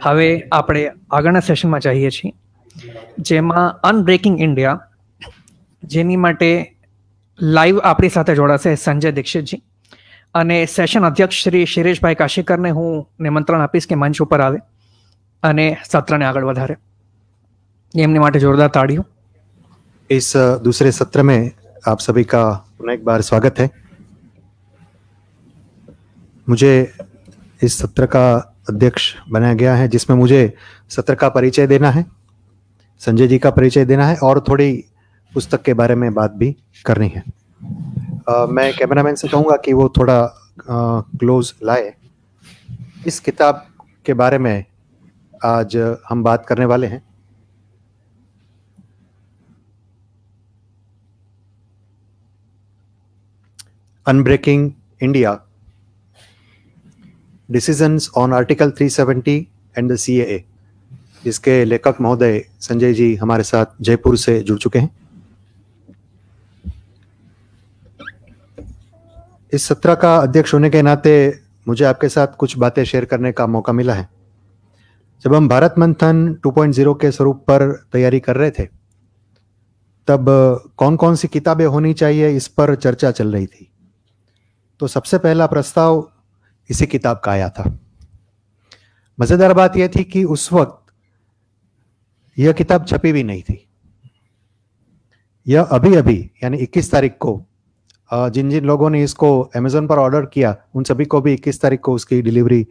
હવે આપણે આગળના સેશનમાં જઈએ છીએ, જેમાં અનબ્રેકિંગ ઇન્ડિયા, જેની માટે લાઈવ આપણી સાથે જોડાશે સંજય દીક્ષિતજી, અને સેશન અધ્યક્ષ શ્રી શિરીષભાઈ કાશીકરને હું નિમંત્રણ આપીશ કે મંચ ઉપર આવે અને સત્રને આગળ વધારે. એમની માટે જોરદાર તાળીઓ. इस दूसरे सत्र में आप सभी का पुनः एक बार स्वागत है. मुझे इस सत्र का अध्यक्ष बनाया गया है, जिसमें मुझे सत्र का परिचय देना है, संजय जी का परिचय देना है और थोड़ी पुस्तक के बारे में बात भी करनी है. मैं कैमरामैन से कहूँगा कि वो थोड़ा क्लोज लाए. इस किताब के बारे में आज हम बात करने वाले हैं. Unbreaking India, decisions on article 370 and the CAA, जिसके लेखक महोदय संजय जी हमारे साथ जयपुर से जुड़ चुके हैं. इस सत्र का अध्यक्ष होने के नाते मुझे आपके साथ कुछ बातें शेयर करने का मौका मिला है. जब हम भारत मंथन 2.0 के स्वरूप पर तैयारी कर रहे थे, तब कौन कौन सी किताबें होनी चाहिए इस पर चर्चा चल रही थी. तो सबसे पहला प्रस्ताव इसी किताब का आया था. मजेदार बात यह थी कि उस वक्त यह किताब छपी भी नहीं थी. यह अभी अभी यानी 21 तारीख को जिन जिन लोगों ने इसको अमेज़न पर ऑर्डर किया, उन सभी को भी 21 तारीख को उसकी डिलीवरी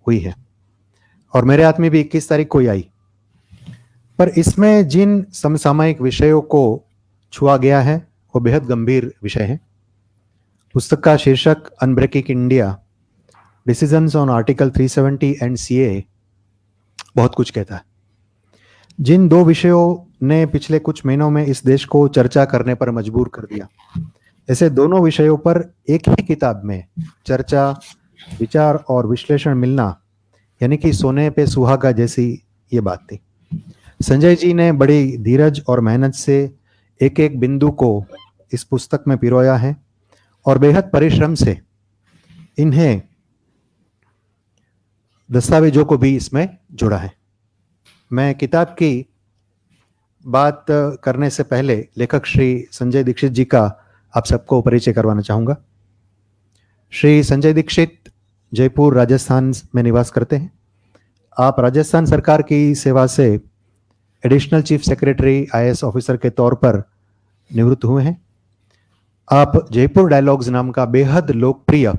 हुई है और मेरे हाथ में भी 21 तारीख को ही आई. पर इसमें जिन समसामयिक विषयों को छुआ गया है वो बेहद गंभीर विषय है. पुस्तक का शीर्षक unbreaking India, decisions on article 370 and CAA बहुत कुछ कहता है. जिन दो विषयों ने पिछले कुछ महीनों में इस देश को चर्चा करने पर मजबूर कर दिया, ऐसे दोनों विषयों पर एक ही किताब में चर्चा, विचार और विश्लेषण मिलना यानी कि सोने पे सुहागा जैसी ये बात थी. संजय जी ने बड़ी धीरज और मेहनत से एक एक बिंदु को इस पुस्तक में पिरोया है और बेहद परिश्रम से इन्हें दस्तावेजों को भी इसमें जोड़ा है. मैं किताब की बात करने से पहले लेखक श्री संजय दीक्षित जी का आप सबको परिचय करवाना चाहूँगा. श्री संजय दीक्षित जयपुर राजस्थान में निवास करते हैं. आप राजस्थान सरकार की सेवा से additional chief secretary IAS officer के तौर पर निवृत्त हुए हैं. आप जयपुर डायलॉग्स नाम का बेहद लोकप्रिय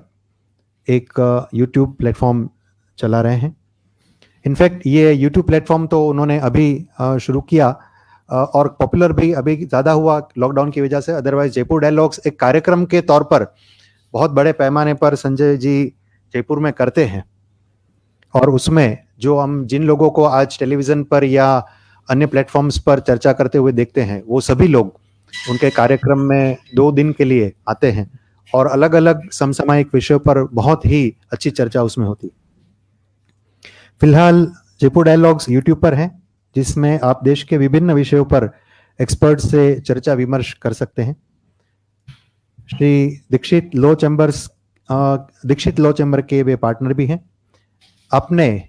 एक YouTube प्लेटफॉर्म चला रहे हैं. इनफैक्ट ये YouTube प्लेटफॉर्म तो उन्होंने अभी शुरू किया और पॉपुलर भी अभी ज़्यादा हुआ लॉकडाउन की वजह से. अदरवाइज जयपुर डायलॉग्स एक कार्यक्रम के तौर पर बहुत बड़े पैमाने पर संजय जी जयपुर में करते हैं और उसमें जो हम जिन लोगों को आज टेलीविज़न पर या अन्य प्लेटफॉर्म्स पर चर्चा करते हुए देखते हैं, वो सभी लोग उनके कार्यक्रम में 2 दिन के लिए आते हैं और अलग अलग समसामयिक विषयों पर बहुत ही अच्छी चर्चा उसमें होती है. फिलहाल जयपुर डायलॉग्स YouTube पर है, जिसमें आप देश के विभिन्न विषयों पर एक्सपर्ट से चर्चा विमर्श कर सकते हैं. श्री दीक्षित लॉ चैम्बर के वे पार्टनर भी हैं. अपने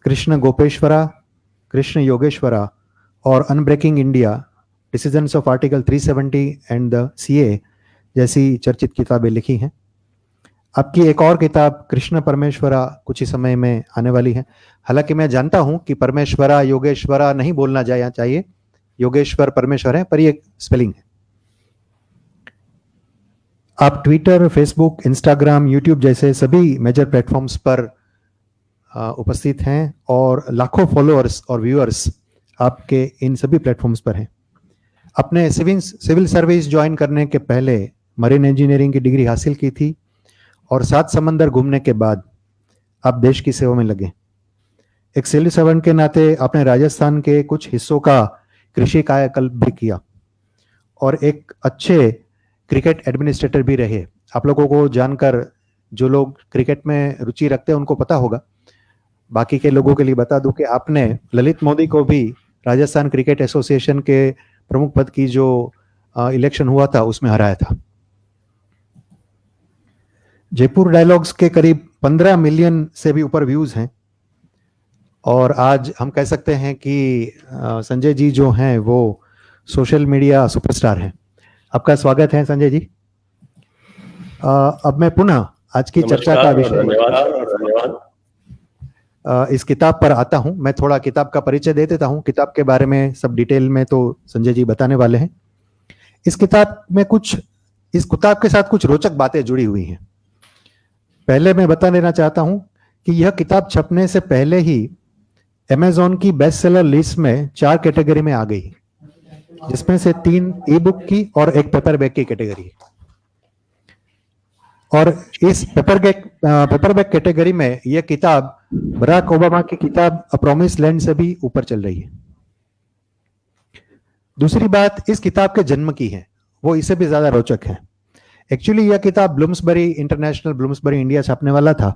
कृष्ण गोपेश्वरा, कृष्ण योगेश्वरा और unbreaking India, decisions of article 370 and the CAA जैसी चर्चित किताबें लिखी हैं. आपकी एक और किताब कृष्ण परमेश्वरा कुछ ही समय में आने वाली है. हालांकि मैं जानता हूं कि परमेश्वरा योगेश्वरा नहीं बोलना चाहिए, योगेश्वर परमेश्वर है, पर ये स्पेलिंग है. आप ट्विटर, फेसबुक, इंस्टाग्राम, यूट्यूब जैसे सभी मेजर प्लेटफॉर्म्स पर उपस्थित हैं और लाखों फॉलोअर्स और व्यूअर्स आपके इन सभी प्लेटफॉर्म्स पर हैं. अपने सिविल सर्विस ज्वाइन करने के पहले मरीन इंजीनियरिंग की डिग्री हासिल की थी और 7 समंदर घूमने के बाद आप देश की सेवा में लगे. एक सिविल सर्वेंट के नाते आपने राजस्थान के कुछ हिस्सों का कृषि कायाकल्प भी किया और एक अच्छे क्रिकेट एडमिनिस्ट्रेटर भी रहे. आप लोगों को जानकर, जो लोग क्रिकेट में रुचि रखते हैं उनको पता होगा, बाकी के लोगों के लिए बता दूं कि आपने ललित मोदी को भी राजस्थान क्रिकेट एसोसिएशन के प्रमुख पद की जो इलेक्शन हुआ था उसमें हराया था. जयपुर डायलॉग्स के करीब 15 मिलियन से भी ऊपर व्यूज हैं और आज हम कह सकते हैं कि संजय जी जो हैं वो सोशल मीडिया सुपरस्टार हैं। आपका स्वागत है संजय जी। अब मैं पुनः आज की चर्चा का विषय धन्यवाद। इस किताब पर आता हूं। मैं थोड़ा किताब का परिचय दे देता हूं। किताब के बारे में सब डिटेल में तो संजय जी बताने वाले हैं। इस किताब के साथ कुछ रोचक बातें जुड़ी हुई हैं। पहले मैं बता देना चाहता हूं कि यह किताब छपने से पहले ही अमेज़न की बेस्ट सेलर लिस्ट में 4 कैटेगरी में आ गई, जिसमें से 3 ई बुक की और 1 पेपरबैक की कैटेगरी। और इस पेपरबैक कैटेगरी में यह किताब बराक ओबामा की किताब अ प्रॉमिस्ड लैंड से भी ऊपर चल रही है। दूसरी बात इस किताब के जन्म की है, वो इससे भी ज्यादा रोचक है। एक्चुअली यह किताब ब्लूम्सबरी इंटरनेशनल, ब्लूम्सबरी इंडिया छापने वाला था,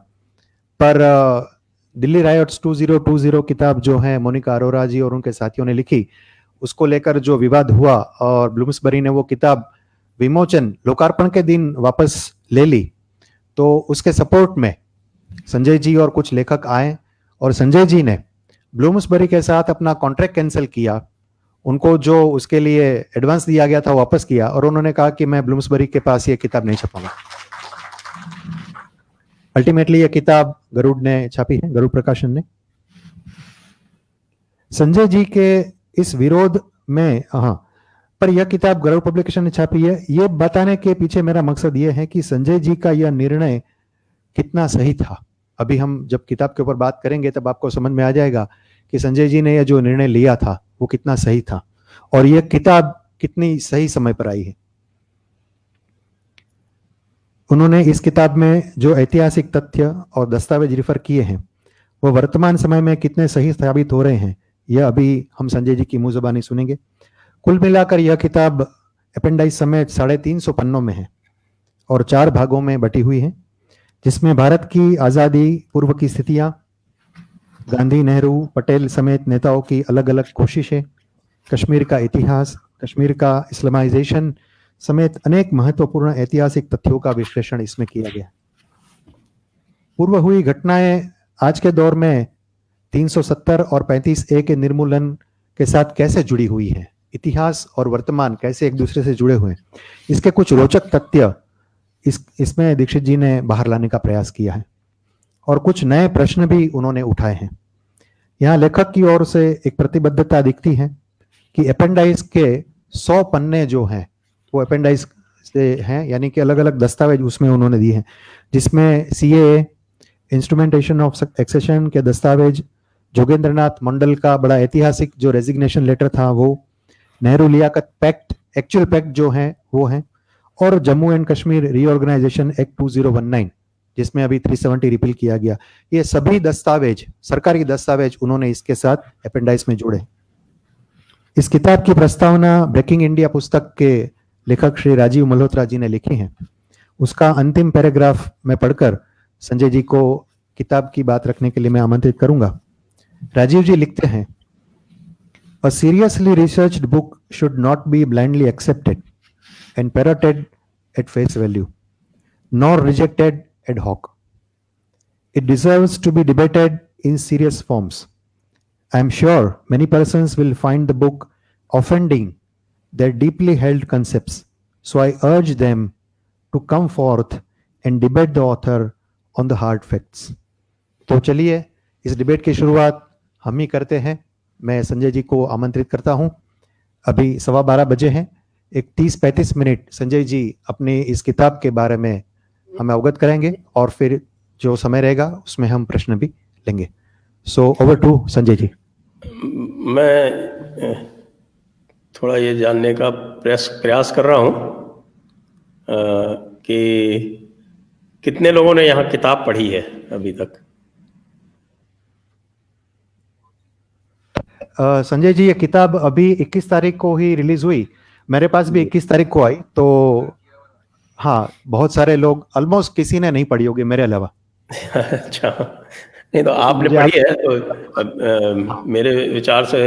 पर दिल्ली रायोट्स 2020 किताब जो है मोनिका अरोरा जी और उनके साथियों ने लिखी, उसको लेकर जो विवाद हुआ और ब्लूम्सबरी ने वो किताब विमोचन लोकार्पण के दिन वापस ले ली, तो उसके सपोर्ट में संजय जी और कुछ लेखक आए और संजय जी ने ब्लूम्सबरी के साथ अपना कॉन्ट्रैक्ट कैंसिल किया। उनको जो उसके लिए एडवांस दिया गया था वापस किया और उन्होंने कहा कि मैं ब्लूम्सबरी के पास ये किताब नहीं छपाऊंगा। अल्टीमेटली ये किताब गरुड़ ने छापी है, गरुड़ प्रकाशन ने। संजय जी के इस विरोध में पर यह किताब गरुड़ पब्लिकेशन ने छापी है। ये बताने के पीछे मेरा मकसद ये है कि संजय जी का यह निर्णय कितना सही था। अभी हम जब किताब के ऊपर बात करेंगे तब आपको समझ में आ जाएगा कि संजय जी ने यह जो निर्णय लिया था वो कितना सही था और यह किताब कितनी सही समय पर आई है। उन्होंने इस किताब में जो ऐतिहासिक तथ्य और दस्तावेज रिफर किए हैं वो वर्तमान समय में कितने सही साबित हो रहे हैं, यह अभी हम संजय जी की मुंह ज़बानी सुनेंगे। कुल मिलाकर यह किताब अपेंडाइज समेत 350 पन्नों में है और 4 भागों में बटी हुई है, जिसमें भारत की आज़ादी पूर्व की स्थितियां, गांधी, नेहरू, पटेल समेत नेताओं की अलग अलग कोशिशें, कश्मीर का इतिहास, कश्मीर का इस्लामाइजेशन समेत अनेक महत्वपूर्ण ऐतिहासिक तथ्यों का विश्लेषण इसमें किया गया। पूर्व हुई घटनाएं आज के दौर में 370 और 35A के निर्मूलन के साथ कैसे जुड़ी हुई है, इतिहास और वर्तमान कैसे एक दूसरे से जुड़े हुए हैं, इसके कुछ रोचक तथ्य इसमें दीक्षित जी ने बाहर लाने का प्रयास किया है और कुछ नए प्रश्न भी उन्होंने उठाए हैं। यहाँ लेखक की ओर से एक प्रतिबद्धता दिखती है कि अपेंडाइज के 100 पन्ने जो हैं वो अपेंडाइज से हैं, यानी कि अलग अलग दस्तावेज उसमें उन्होंने दिए हैं, जिसमें CAA, इंस्ट्रूमेंटेशन ऑफ एक्सेशन के दस्तावेज, जोगेंद्रनाथ मंडल का बड़ा ऐतिहासिक जो रेजिग्नेशन लेटर था वो, Nehru Liaquat pact, actual pact जो है वो है, और Jammu and Kashmir reorganisation act 2019 जिसमें अभी 370 रिपील किया गया। ये सभी दस्तावेज, सरकारी दस्तावेज उन्होंने इसके साथ अपेंडाइज में जोड़े। इस किताब की प्रस्तावना ब्रेकिंग इंडिया पुस्तक के लेखक श्री राजीव मल्होत्रा जी ने लिखी है। उसका अंतिम पैराग्राफ मैं पढ़कर संजय जी को किताब की बात रखने के लिए मैं आमंत्रित करूंगा। राजीव जी लिखते हैं, A seriously researched book should not be blindly accepted and parroted at face value, nor rejected ad hoc. It deserves to be debated in serious forms. I am sure many persons will find the book offending their deeply held concepts, so I urge them to come forth and debate the author on the hard facts. तो चलिए इस debate की शुरुआत हम ही करते हैं। मैं संजय जी को आमंत्रित करता हूं। अभी 12:15 बजे हैं। एक 30-35 मिनट संजय जी अपनी इस किताब के बारे में हमें अवगत कराएंगे और फिर जो समय रहेगा उसमें हम प्रश्न भी लेंगे। So over to Sanjay ji. मैं थोड़ा ये जानने का प्रयास कर रहा हूँ कि कितने लोगों ने यहाँ किताब पढ़ी है अभी तक। संजय जी, ये किताब अभी 21 तारीख को ही रिलीज हुई, मेरे पास भी 21 तारीख को आई, तो हाँ बहुत सारे लोग, ऑलमोस्ट किसी ने नहीं पढ़ी होगी मेरे अलावा। अच्छा, नहीं तो आपने पढ़ी है तो मेरे विचार से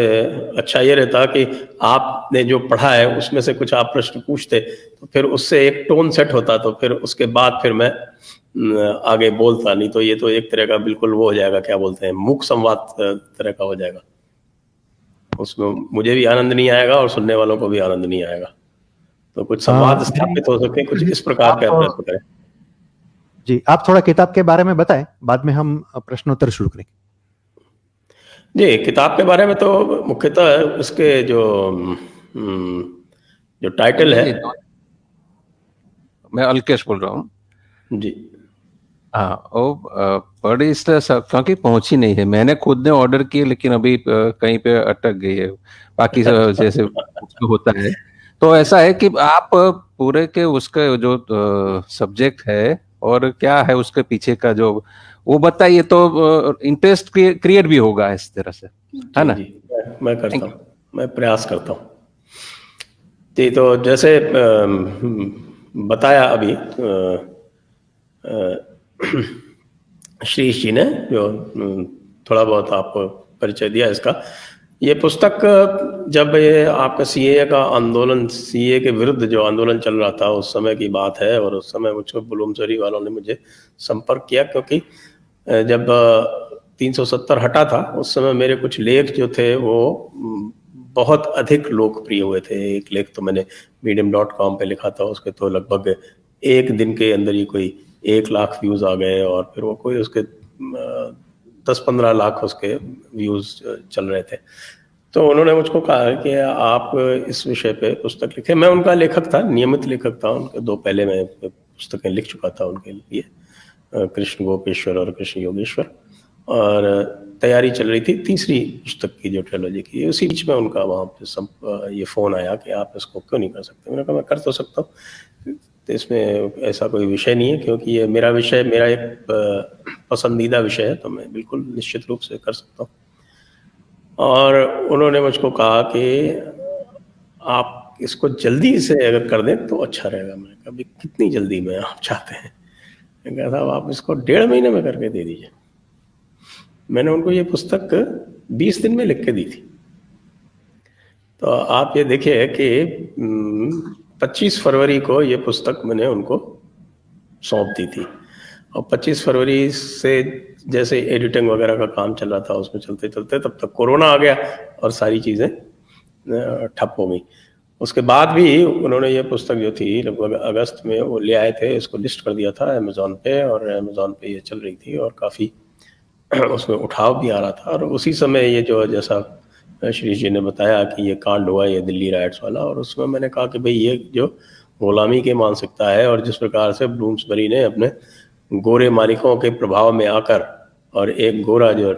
अच्छा ये रहता कि आपने जो पढ़ा है उसमें से कुछ आप प्रश्न पूछते तो फिर उससे एक टोन सेट होता, तो फिर उसके बाद फिर मैं आगे बोलता, नहीं तो ये तो एक तरह का बिल्कुल वो हो जाएगा, क्या बोलते हैं, मूक संवाद तरह का हो जाएगा। उसमें मुझे भी आनंद नहीं आएगा और सुनने वालों को भी आनंद नहीं आएगा। तो कुछ संवाद स्थापित हो सके, कुछ इस प्रकार का प्रयत्न करें। जी, आप थोड़ा किताब के बारे में बताएं, बाद में हम प्रश्नोत्तर शुरू करेंगे। जी, किताब के बारे में तो मुख्यतः उसके जो टाइटल है। मैं अल्केश बोल रहा हूँ जी। हाँ, वो बड़ी इस तरह सब क्योंकि पहुंची नहीं है, मैंने खुद ने ऑर्डर किए लेकिन अभी कहीं पे अटक गई है, बाकी सब जैसे उसमें होता है। तो ऐसा है कि आप पूरे के उसका जो सब्जेक्ट है और क्या है उसके पीछे का जो वो बताइए, तो इंटरेस्ट क्रिएट भी होगा इस तरह से, है ना? जी, मैं करता हूँ, मैं प्रयास करता हूँ। जी, तो जैसे बताया अभी श्रीश जी ने, जो थोड़ा बहुत आपको परिचय दिया इसका। ये पुस्तक जब ये आपका सीए का आंदोलन, सीए के विरुद्ध जो आंदोलन चल रहा था उस समय की बात है, और उस समय मुझको बुलंदशहर वालों ने मुझे संपर्क किया, क्योंकि जब 370 हटा था उस समय मेरे कुछ लेख जो थे वो बहुत अधिक लोकप्रिय हुए थे। एक लेख तो मैंने medium.com पे लिखा था, उसके तो लगभग एक दिन के अंदर ही कोई 1 लाख व्यूज आ गए, और फिर वो कोई उसके 10-15 लाख उसके व्यूज चल रहे थे। तो उन्होंने मुझको कहा कि आप इस विषय पे पुस्तक लिखें। मैं उनका लेखक था, नियमित लेखक था, उनके 2 पहले मैं पुस्तकें लिख चुका था उनके लिए, कृष्ण गोपेश्वर और कृष्ण योगेश्वर, और तैयारी चल रही थी तीसरी पुस्तक की जो ट्रिलॉजी की। उसी बीच में उनका वहाँ पे ये फ़ोन आया कि आप इसको क्यों नहीं कर सकते। मैंने कहा मैं कर तो सकता हूँ, तो इसमें ऐसा कोई विषय नहीं है, क्योंकि ये मेरा विषय, मेरा एक पसंदीदा विषय है, तो मैं बिल्कुल निश्चित रूप से कर सकता हूँ। और उन्होंने मुझको कहा कि आप इसको जल्दी से अगर कर दें तो अच्छा रहेगा। मैंने कहा भाई कितनी जल्दी में आप चाहते हैं? मैंने कहा साहब आप इसको 1.5 महीने में करके दे दीजिए। मैंने उनको ये पुस्तक 20 दिन में लिख के दी थी। तो आप ये देखिए कि 25 फरवरी को ये पुस्तक मैंने उनको सौंप दी थी, और 25 फरवरी से जैसे एडिटिंग वगैरह का काम चल रहा था उसमें चलते चलते तब तक कोरोना आ गया और सारी चीज़ें ठप हो गई। उसके बाद भी उन्होंने ये पुस्तक जो थी लगभग अगस्त में वो ले आए थे, इसको लिस्ट कर दिया था अमेज़ॉन पे, और अमेज़ॉन पे ये चल रही थी और काफ़ी उसमें उठाव भी आ रहा था। और उसी समय ये जो जैसा श्री जी ने बताया कि ये कांड हुआ, ये दिल्ली राइट्स वाला, और उसमें मैंने कहा कि भाई ये जो गुलामी की मानसिकता है, और जिस प्रकार से ब्लूम्सबरी ने अपने गोरे मालिकों के प्रभाव में आकर, और एक गोरा जो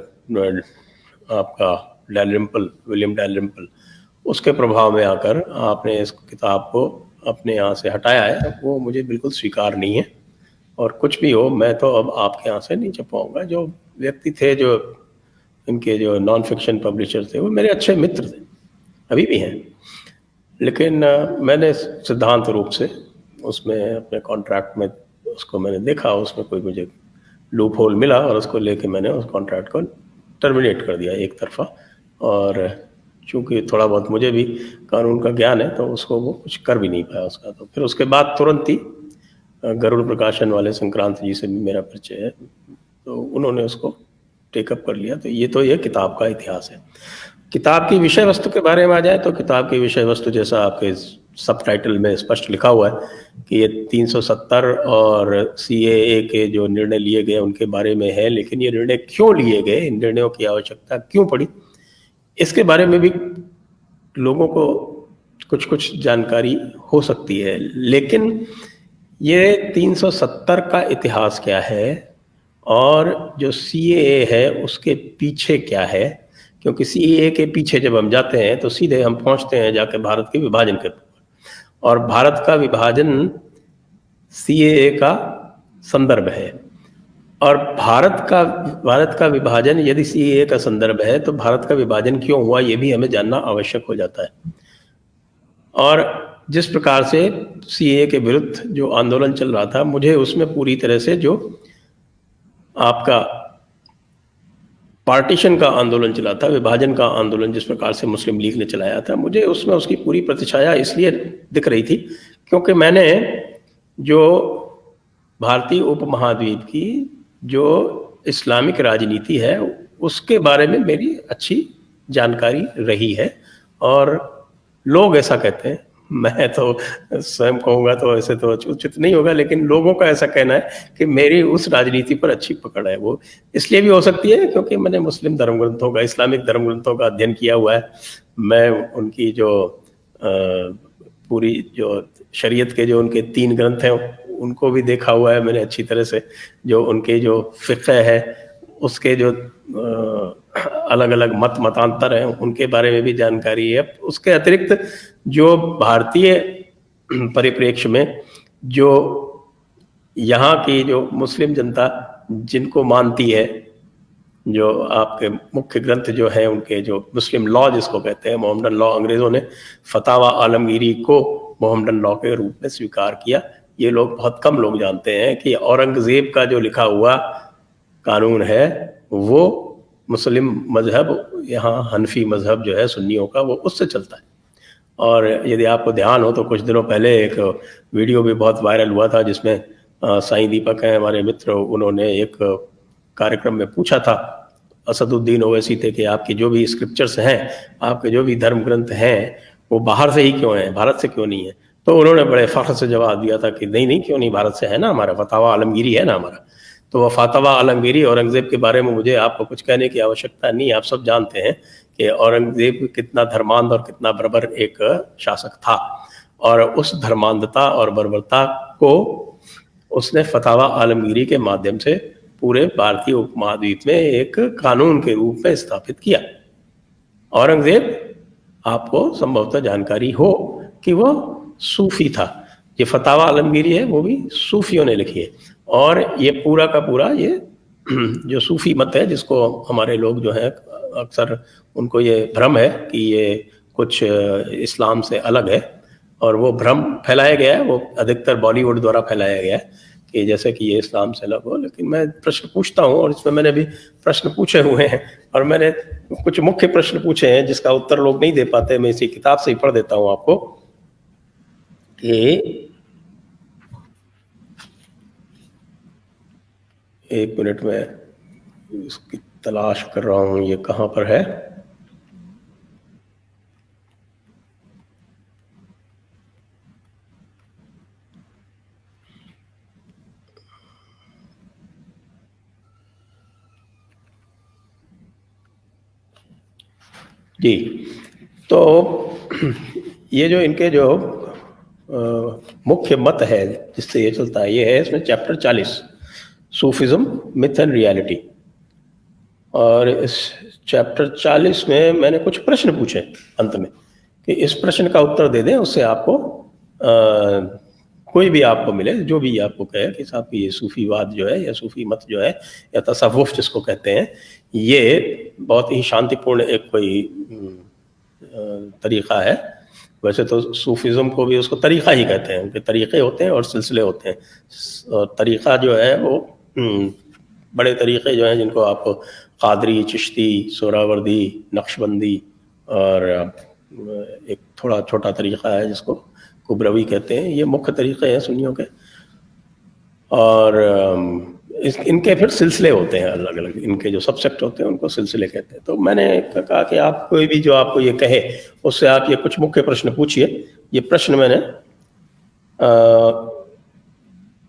आपका डैलरिम्पल, विलियम डैलरिम्पल, उसके प्रभाव में आकर आपने इस किताब को अपने यहाँ से हटाया है, वो मुझे बिल्कुल स्वीकार नहीं है। और कुछ भी हो, मैं तो अब आपके यहाँ से नहीं छपवाऊंगा। जो व्यक्ति थे, जो इनके जो नॉन फिक्शन पब्लिशर थे, वो मेरे अच्छे मित्र थे, अभी भी हैं, लेकिन मैंने सिद्धांत रूप से उसमें अपने कॉन्ट्रैक्ट में उसको मैंने देखा, उसमें कोई मुझे लूप होल मिला, और उसको लेके मैंने उस कॉन्ट्रैक्ट को टर्मिनेट कर दिया एक तरफा। और चूँकि थोड़ा बहुत मुझे भी कानून का ज्ञान है, तो उसको वो कुछ कर भी नहीं पाया उसका। तो फिर उसके बाद तुरंत ही गरुड़ प्रकाशन वाले संक्रांत जी से भी मेरा परिचय है, तो उन्होंने उसको टेकअप कर लिया। तो ये किताब का इतिहास है। किताब की विषय वस्तु के बारे में आ जाए तो किताब की विषय वस्तु जैसा आपके सब टाइटल में स्पष्ट लिखा हुआ है कि ये 370 और CAA के जो निर्णय लिए गए उनके बारे में है। लेकिन ये निर्णय क्यों लिए गए, इन निर्णयों की आवश्यकता क्यों पड़ी, इसके बारे में भी लोगों को कुछ जानकारी हो सकती है। लेकिन ये 370 का इतिहास क्या है और जो CAA है उसके पीछे क्या है, क्योंकि CAA के पीछे जब हम जाते हैं तो सीधे हम पहुंचते हैं जाके भारत के विभाजन के, और भारत का विभाजन CAA का संदर्भ है। और भारत का विभाजन यदि CAA का संदर्भ है तो भारत का विभाजन क्यों हुआ ये भी हमें जानना आवश्यक हो जाता है। और जिस प्रकार से CAA के विरुद्ध जो आंदोलन चल रहा था, मुझे उसमें पूरी तरह से जो आपका पार्टीशन का आंदोलन चला था, विभाजन का आंदोलन जिस प्रकार से मुस्लिम लीग ने चलाया था, मुझे उसमें उसकी पूरी प्रतिछाया इसलिए दिख रही थी क्योंकि मैंने जो भारतीय उपमहाद्वीप की जो इस्लामिक राजनीति है उसके बारे में मेरी अच्छी जानकारी रही है, और लोग ऐसा कहते हैं, मैं तो स्वयं कहूँगा तो ऐसे तो उचित नहीं होगा, लेकिन लोगों का ऐसा कहना है कि मेरी उस राजनीति पर अच्छी पकड़ है। वो इसलिए भी हो सकती है क्योंकि मैंने मुस्लिम धर्म ग्रंथों का, इस्लामिक धर्म ग्रंथों का अध्ययन किया हुआ है। मैं उनकी जो पूरी जो शरीयत के जो उनके 3 ग्रंथ हैं उनको भी देखा हुआ है मैंने अच्छी तरह से। जो उनके जो फ़िक़्ह है उसके जो अलग अलग मतांतर हैं उनके बारे में भी जानकारी है। उसके अतिरिक्त जो भारतीय परिप्रेक्ष्य में जो यहाँ की जो मुस्लिम जनता जिनको मानती है, जो आपके मुख्य ग्रंथ जो हैं उनके, जो मुस्लिम लॉ जिसको कहते हैं, मोहम्मदन लॉ, अंग्रेज़ों ने फतावा आलमगीरी को मोहम्मदन लॉ के रूप में स्वीकार किया। ये लोग, बहुत कम लोग जानते हैं कि औरंगज़ेब का जो लिखा हुआ कानून है वो मुस्लिम मजहब, यहाँ हनफी मजहब जो है सुन्नियों का, वो उससे चलता है। और यदि आपको ध्यान हो तो कुछ दिनों पहले एक वीडियो भी बहुत वायरल हुआ था जिसमें साईं दीपक हैं हमारे मित्र, उन्होंने एक कार्यक्रम में पूछा था असदुद्दीन ओवैसी थे कि आपकी जो भी स्क्रिप्चर्स हैं, आपके जो भी धर्म ग्रंथ हैं, वो बाहर से ही क्यों हैं, भारत से क्यों नहीं है? तो उन्होंने बड़े फ़ख्र से जवाब दिया था कि नहीं क्यों नहीं, भारत से है ना, हमारा फतावा आलमगीरी है ना हमारा। तो वह फतावा आलमगीरी, औरंगज़ेब के बारे में मुझे आपको कुछ कहने की आवश्यकता नहीं, आप सब जानते हैं कि औरंगज़ेब कितना धर्मांध और कितना बर्बर एक शासक था, और उस धर्मांधता और बर्बरता को उसने फतावा आलमगीरी के माध्यम से पूरे भारतीय उपमहाद्वीप में एक कानून के रूप में स्थापित किया। औरंगज़ेब, आपको संभवतः जानकारी हो कि वह सूफी था। ये फतावा आलमगीरी है वो भी सूफियों ने लिखी है, और ये पूरा का पूरा ये जो सूफी मत है, जिसको हमारे लोग जो हैं अक्सर उनको ये भ्रम है कि ये कुछ इस्लाम से अलग है, और वो भ्रम फैलाया गया है, वो अधिकतर बॉलीवुड द्वारा फैलाया गया है कि जैसे कि ये इस्लाम से अलग हो। लेकिन मैं प्रश्न पूछता हूँ, और इसमें मैंने भी प्रश्न पूछे हुए हैं, और मैंने कुछ मुख्य प्रश्न पूछे हैं जिसका उत्तर लोग नहीं दे पाते। मैं इसी किताब से ही पढ़ देता हूँ आपको कि 1 मिनट में इसकी तलाश कर रहा हूँ, ये कहाँ पर है। जी, तो ये जो इनके जो मुख्य मत है जिससे ये चलता है, ये है इसमें chapter 40, Sufism, myth and reality. और इस चैप्टर 40 में मैंने कुछ प्रश्न पूछे अंत में कि इस प्रश्न का उत्तर दे दें, उससे आपको कोई भी आपको मिले, जो भी आपको कहे कि साहब ये सूफीवाद जो है या सूफी मत जो है या तसव्वुफ जिसको कहते हैं, ये बहुत ही शांतिपूर्ण एक कोई तरीक़ा है। वैसे तो सूफिज़्म को भी उसको तरीक़ा ही कहते हैं, उनके तरीक़े होते हैं और सिलसिले होते हैं। और तरीक़ा जो है वो बड़े तरीक़े जो हैं जिनको आप क़ादरी, चिश्ती, सोहरावर्दी, नक्शबंदी, और एक थोड़ा छोटा तरीक़ा है जिसको कुबरवी कहते हैं, ये मुख्य तरीक़े हैं सुन्नियों के। और इनके फिर सिलसिले होते हैं अलग अलग, इनके जो सबसेक्ट होते हैं उनको सिलसिले कहते हैं। तो मैंने कहा कि आप कोई भी जो आपको ये कहे उससे आप ये कुछ मुख्य प्रश्न पूछिए। ये प्रश्न मैंने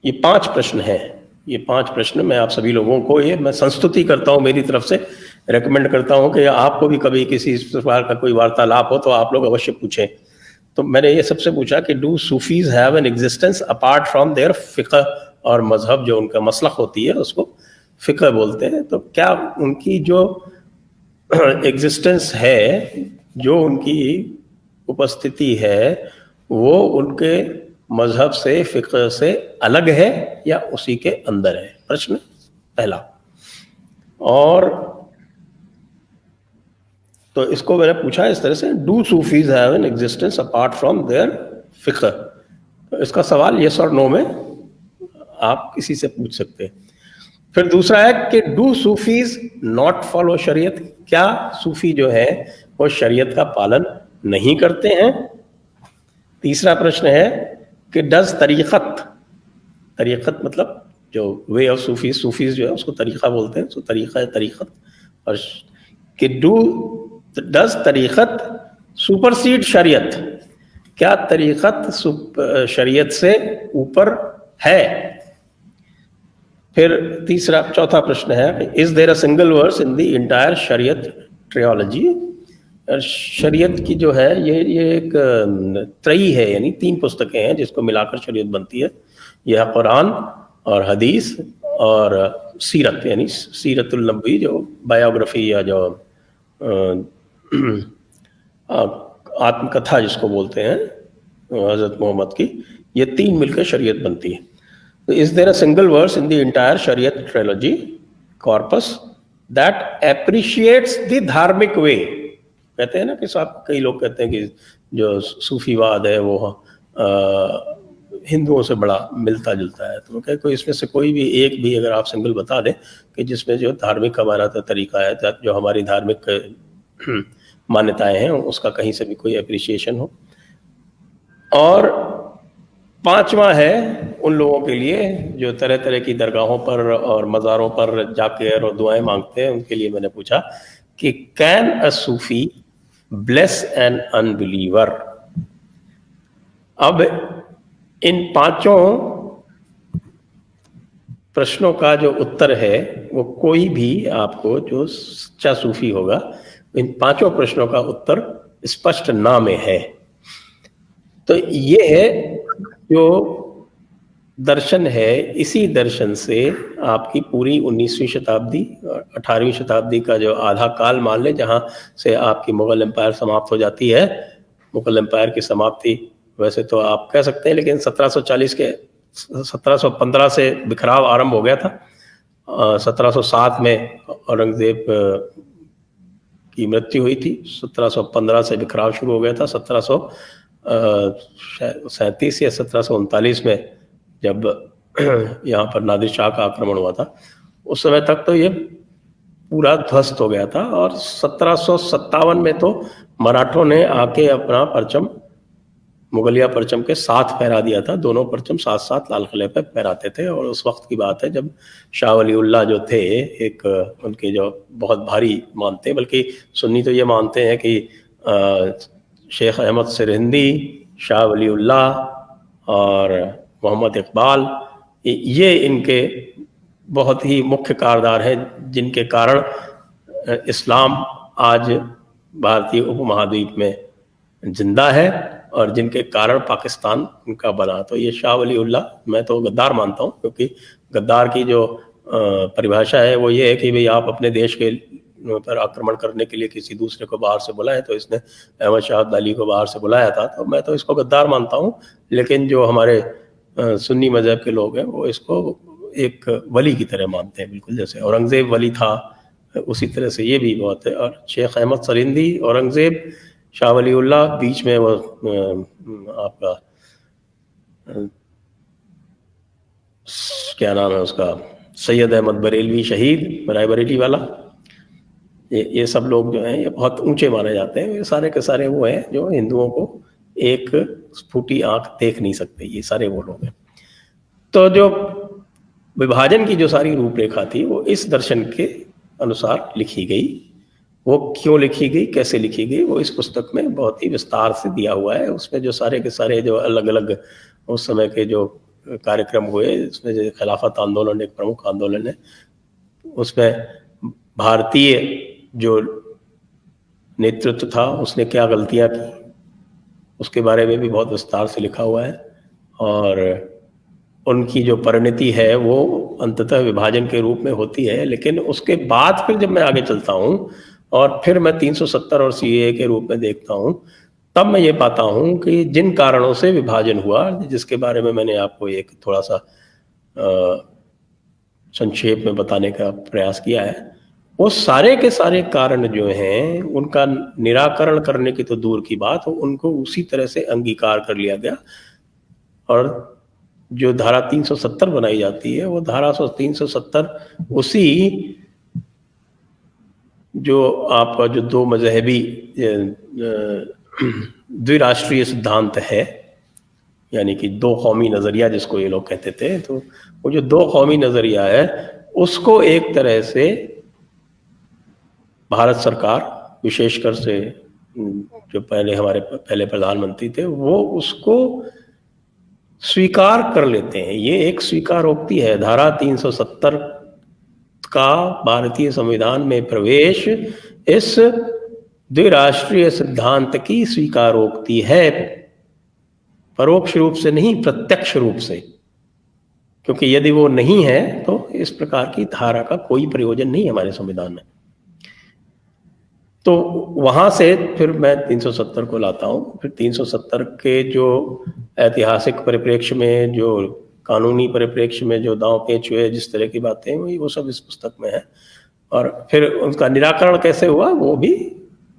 ये 5 प्रश्न हैं, ये 5 प्रश्न मैं आप सभी लोगों को, ये मैं संस्तुति करता हूँ, मेरी तरफ से रेकमेंड करता हूँ कि आपको भी कभी किसी इस प्रकार का कोई वार्तालाप हो तो आप लोग अवश्य पूछें। तो मैंने ये सबसे पूछा कि do Sufis have an existence apart from their फ़िक़्ह और मज़हब, जो उनका मसलक होती है उसको फ़िक़्ह बोलते हैं। तो क्या उनकी जो एग्जिस्टेंस है, जो उनकी उपस्थिति है, वो उनके मज़हब से, फ़िक़्ह से अलग है या उसी के अंदर है? प्रश्न पहला। और तो इसको मैंने पूछा इस तरह से, do Sufis have an existence apart from their फ़िक़्ह? तो इसका सवाल येस और नो में आप किसी से पूछ सकते हैं। फिर दूसरा है कि डू सूफीज नॉट फॉलो शरीयत? क्या सूफी जो है वो शरीयत का पालन नहीं करते हैं? तीसरा प्रश्न है कि डज तरीक़त तरीक़त मतलब जो वे ऑफ सूफीज जो है उसको तरीक़ा बोलते हैं, तो तरीक़ा है तरीक़त। और कि डज तरीक़त सुपरसीड शरीयत, क्या तरीक़त शरीयत से ऊपर है? फिर चौथा प्रश्न है, is there a single verse in the entire Shariat trilogy? शरीयत की जो है ये एक त्रयी है, यानी 3 पुस्तकें हैं जिसको मिलाकर शरीयत बनती है। यह कुरान और हदीस और सीरत, यानी सीरतुल नबी जो बायोग्राफी या जो आत्मकथा जिसको बोलते हैं हज़रत मोहम्मद की, ये 3 मिलकर शरीयत बनती है। तो is there a single verse in the entire शरीयत trilogy corpus that appreciates the धार्मिक वे? कहते हैं ना कि साहब, कई लोग कहते हैं कि जो सूफीवाद है वो हिंदुओं से बड़ा मिलता जुलता है। तो कोई इसमें से कोई भी एक भी अगर आप सिंगल बता दें कि जिसमें जो धार्मिक हमारा तरीका है, जो हमारी धार्मिक मान्यताएं हैं, उसका कहीं से भी कोई एप्रिशिएशन हो। और 5वां है उन लोगों के लिए जो तरह तरह की दरगाहों पर और मज़ारों पर जाकर और दुआएं मांगते हैं, उनके लिए मैंने पूछा कि can a Sufi bless an unbeliever? अब इन 5 प्रश्नों का जो उत्तर है वो कोई भी आपको जो सच्चा सूफी होगा, इन 5 प्रश्नों का उत्तर स्पष्ट ना में है। तो ये है जो दर्शन है, इसी दर्शन से आपकी पूरी 19वीं शताब्दी और 18वीं शताब्दी का जो आधा काल मान ले, जहाँ से आपकी मुग़ल एम्पायर समाप्त हो जाती है। मुग़ल एम्पायर की समाप्ति वैसे तो आप कह सकते हैं, लेकिन 1715 से बिखराव आरंभ हो गया था। 1707 में औरंगज़ेब की मृत्यु हुई थी, 1715 से बिखराव शुरू हो गया था। 1737 या 1739 में जब यहाँ पर नादिर शाह का आक्रमण हुआ था, उस समय तक तो ये पूरा ध्वस्त हो गया था। और 1757 में तो मराठों ने आके अपना परचम मुगलिया परचम के साथ फहरा दिया था। दोनों परचम साथ साथ लाल किले पे फहराते थे। और उस वक्त की बात है जब शाह वलीउल्लाह जो थे, एक उनके जो बहुत भारी मानते हैं, बल्कि सुन्नी तो ये मानते हैं कि शेख अहमद सिरहिंदी, शाह वलीउल्लाह और मोहम्मद इकबाल, ये इनके बहुत ही मुख्य कारदार हैं जिनके कारण इस्लाम आज भारतीय उपमहाद्वीप में जिंदा है और जिनके कारण पाकिस्तान उनका बना। तो ये शाह वलीउल्लाह मैं तो गद्दार मानता हूँ, क्योंकि गद्दार की जो परिभाषा है वो ये है कि भाई आप अपने देश के पर आक्रमण करने के लिए किसी दूसरे को बाहर से बुलाएं। तो इसने अहमद शाह अब्दाली को बाहर से बुलाया था, तो मैं तो इसको गद्दार मानता हूँ। लेकिन जो हमारे सुन्नी मजहब के लोग हैं वो इसको एक वली की तरह मानते हैं, बिल्कुल जैसे औरंगज़ेब वली था, उसी तरह से ये भी बहुत है। और शेख अहमद सरिंदी, औरंगज़ेब, शाह वलीउल्लाह, बीच में वो आपका क्या नाम है उसका, सैयद अहमद बरेलवी शहीद, रायबरेली वाला, ये सब लोग जो हैं ये बहुत ऊंचे माने जाते हैं। ये सारे के सारे वो हैं जो हिंदुओं को एक फूटी आंख देख नहीं सकते, ये सारे वो लोग हैं। तो जो विभाजन की जो सारी रूपरेखा थी वो इस दर्शन के अनुसार लिखी गई। वो क्यों लिखी गई, कैसे लिखी गई, वो इस पुस्तक में बहुत ही विस्तार से दिया हुआ है। उसमें जो सारे के सारे जो अलग अलग उस समय के जो कार्यक्रम हुए, इसमें जो खिलाफत आंदोलन एक प्रमुख आंदोलन है, उसमें भारतीय जो नेतृत्व था उसने क्या गलतियां की, उसके बारे में भी बहुत विस्तार से लिखा हुआ है। और उनकी जो परिणति है वो अंततः विभाजन के रूप में होती है। लेकिन उसके बाद फिर जब मैं आगे चलता हूँ और फिर मैं 370 और सीएए के रूप में देखता हूँ, तब मैं ये पाता हूँ कि जिन कारणों से विभाजन हुआ, जिसके बारे में मैंने आपको एक थोड़ा सा संक्षेप में बताने का प्रयास किया है, वो सारे के सारे कारण जो हैं उनका निराकरण करने की तो दूर की बात हो, उनको उसी तरह से अंगीकार कर लिया गया। और जो धारा 370 बनाई जाती है वो धारा 370 उसी जो आपका जो 2 मजहबी द्विराष्ट्रीय सिद्धांत है यानी कि दो कौमी नज़रिया जिसको ये लोग कहते थे, तो वो जो दो कौमी नज़रिया है उसको एक तरह से भारत सरकार, विशेषकर से जो हमारे पहले प्रधानमंत्री थे, वो उसको स्वीकार कर लेते हैं। ये एक स्वीकारोक्ति है। धारा 370 का भारतीय संविधान में प्रवेश इस द्विराष्ट्रीय सिद्धांत की स्वीकारोक्ति है, परोक्ष रूप से नहीं, प्रत्यक्ष रूप से। क्योंकि यदि वो नहीं है तो इस प्रकार की धारा का कोई प्रयोजन नहीं हमारे संविधान में। तो वहां से फिर मैं 370 को लाता हूं। फिर 370 के जो ऐतिहासिक परिप्रेक्ष्य में, जो कानूनी परिप्रेक्ष्य में जो दांव पेच हुए, जिस तरह की बातें हुई, वो सब इस पुस्तक में है। और फिर उनका निराकरण कैसे हुआ वो भी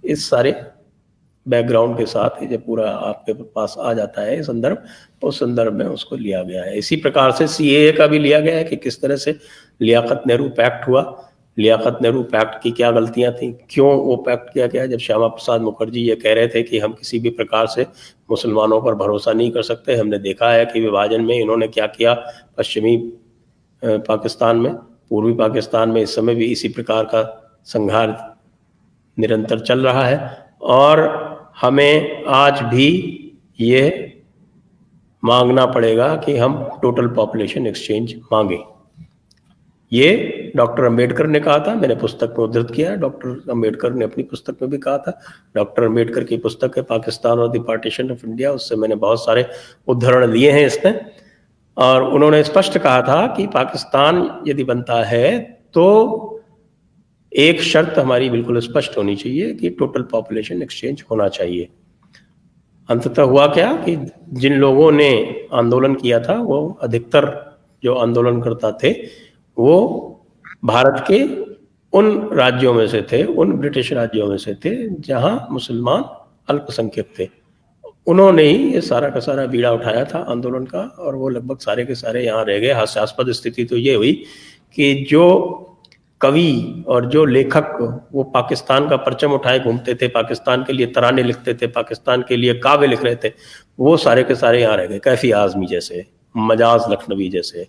इस सारे बैकग्राउंड के साथ जब पूरा आपके पास आ जाता है संदर्भ, उस संदर्भ में उसको लिया गया है। इसी प्रकार से सीएए का भी लिया गया है कि किस तरह से लियाकत नेहरू पैक्ट हुआ, लियाकत नेहरू पैक्ट की क्या गलतियां थी, क्यों वो पैक्ट किया गया। जब श्यामा प्रसाद मुखर्जी ये कह रहे थे कि हम किसी भी प्रकार से मुसलमानों पर भरोसा नहीं कर सकते, हमने देखा है कि विभाजन में इन्होंने क्या किया पश्चिमी पाकिस्तान में, पूर्वी पाकिस्तान में इस समय भी इसी प्रकार का संघार निरंतर चल रहा है। और हमें आज भी ये मांगना पड़ेगा कि हम टोटल पॉपुलेशन एक्सचेंज मांगे। ये डॉक्टर अंबेडकर ने कहा था, मैंने पुस्तक में उद्धृत किया है, डॉक्टर अंबेडकर ने अपनी पुस्तक में भी कहा था। डॉक्टर अंबेडकर की पुस्तक है पाकिस्तान और द पार्टीशन ऑफ इंडिया, उससे मैंने बहुत सारे उद्धरण लिए हैं इसमें। और उन्होंने स्पष्ट कहा था कि पाकिस्तान यदि बनता है तो एक शर्त हमारी बिल्कुल स्पष्ट होनी चाहिए कि टोटल पॉपुलेशन एक्सचेंज होना चाहिए। अंततः हुआ क्या कि जिन लोगों ने आंदोलन किया था, वो अधिकतर जो आंदोलनकर्ता थे वो भारत के उन राज्यों में से थे, उन ब्रिटिश राज्यों में से थे जहां मुसलमान अल्पसंख्यक थे। उन्होंने ही ये सारा का सारा बीड़ा उठाया था आंदोलन का, और वो लगभग सारे के सारे यहाँ रह गए। हास्यास्पद स्थिति तो ये हुई कि जो कवि और जो लेखक वो पाकिस्तान का परचम उठाए घूमते थे, पाकिस्तान के लिए तराने लिखते थे, पाकिस्तान के लिए काव्य लिख रहे थे, वो सारे के सारे यहाँ रह गए। कैफी आजमी जैसे, मजाज लखनवी जैसे,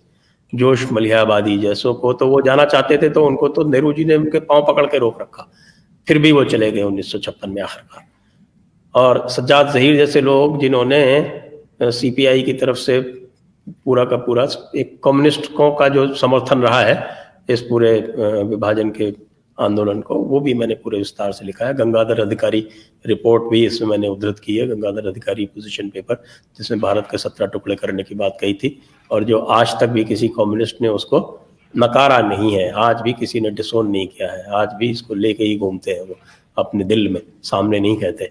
जोश मलिहाबादी जैसों को तो वो जाना चाहते थे, तो उनको तो नेहरू जी ने उनके पांव पकड़ के रोक रखा, फिर भी वो चले गए 1956 में आखिरकार। और सज्जाद ज़हीर जैसे लोग जिन्होंने सीपीआई की तरफ से पूरा का पूरा एक कम्युनिस्टों का जो समर्थन रहा है इस पूरे विभाजन के आंदोलन को, वो भी मैंने पूरे विस्तार से लिखा है। गंगाधर अधिकारी रिपोर्ट भी इसमें मैंने उद्धृत की है, गंगाधर अधिकारी पोजीशन पेपर, जिसमें भारत के 17 टुकड़े करने की बात कही थी, और जो आज तक भी किसी कम्युनिस्ट ने उसको नकारा नहीं है, आज भी किसी ने डिसोन नहीं किया है, आज भी इसको लेके ही घूमते हैं वो अपने दिल में, सामने नहीं कहते।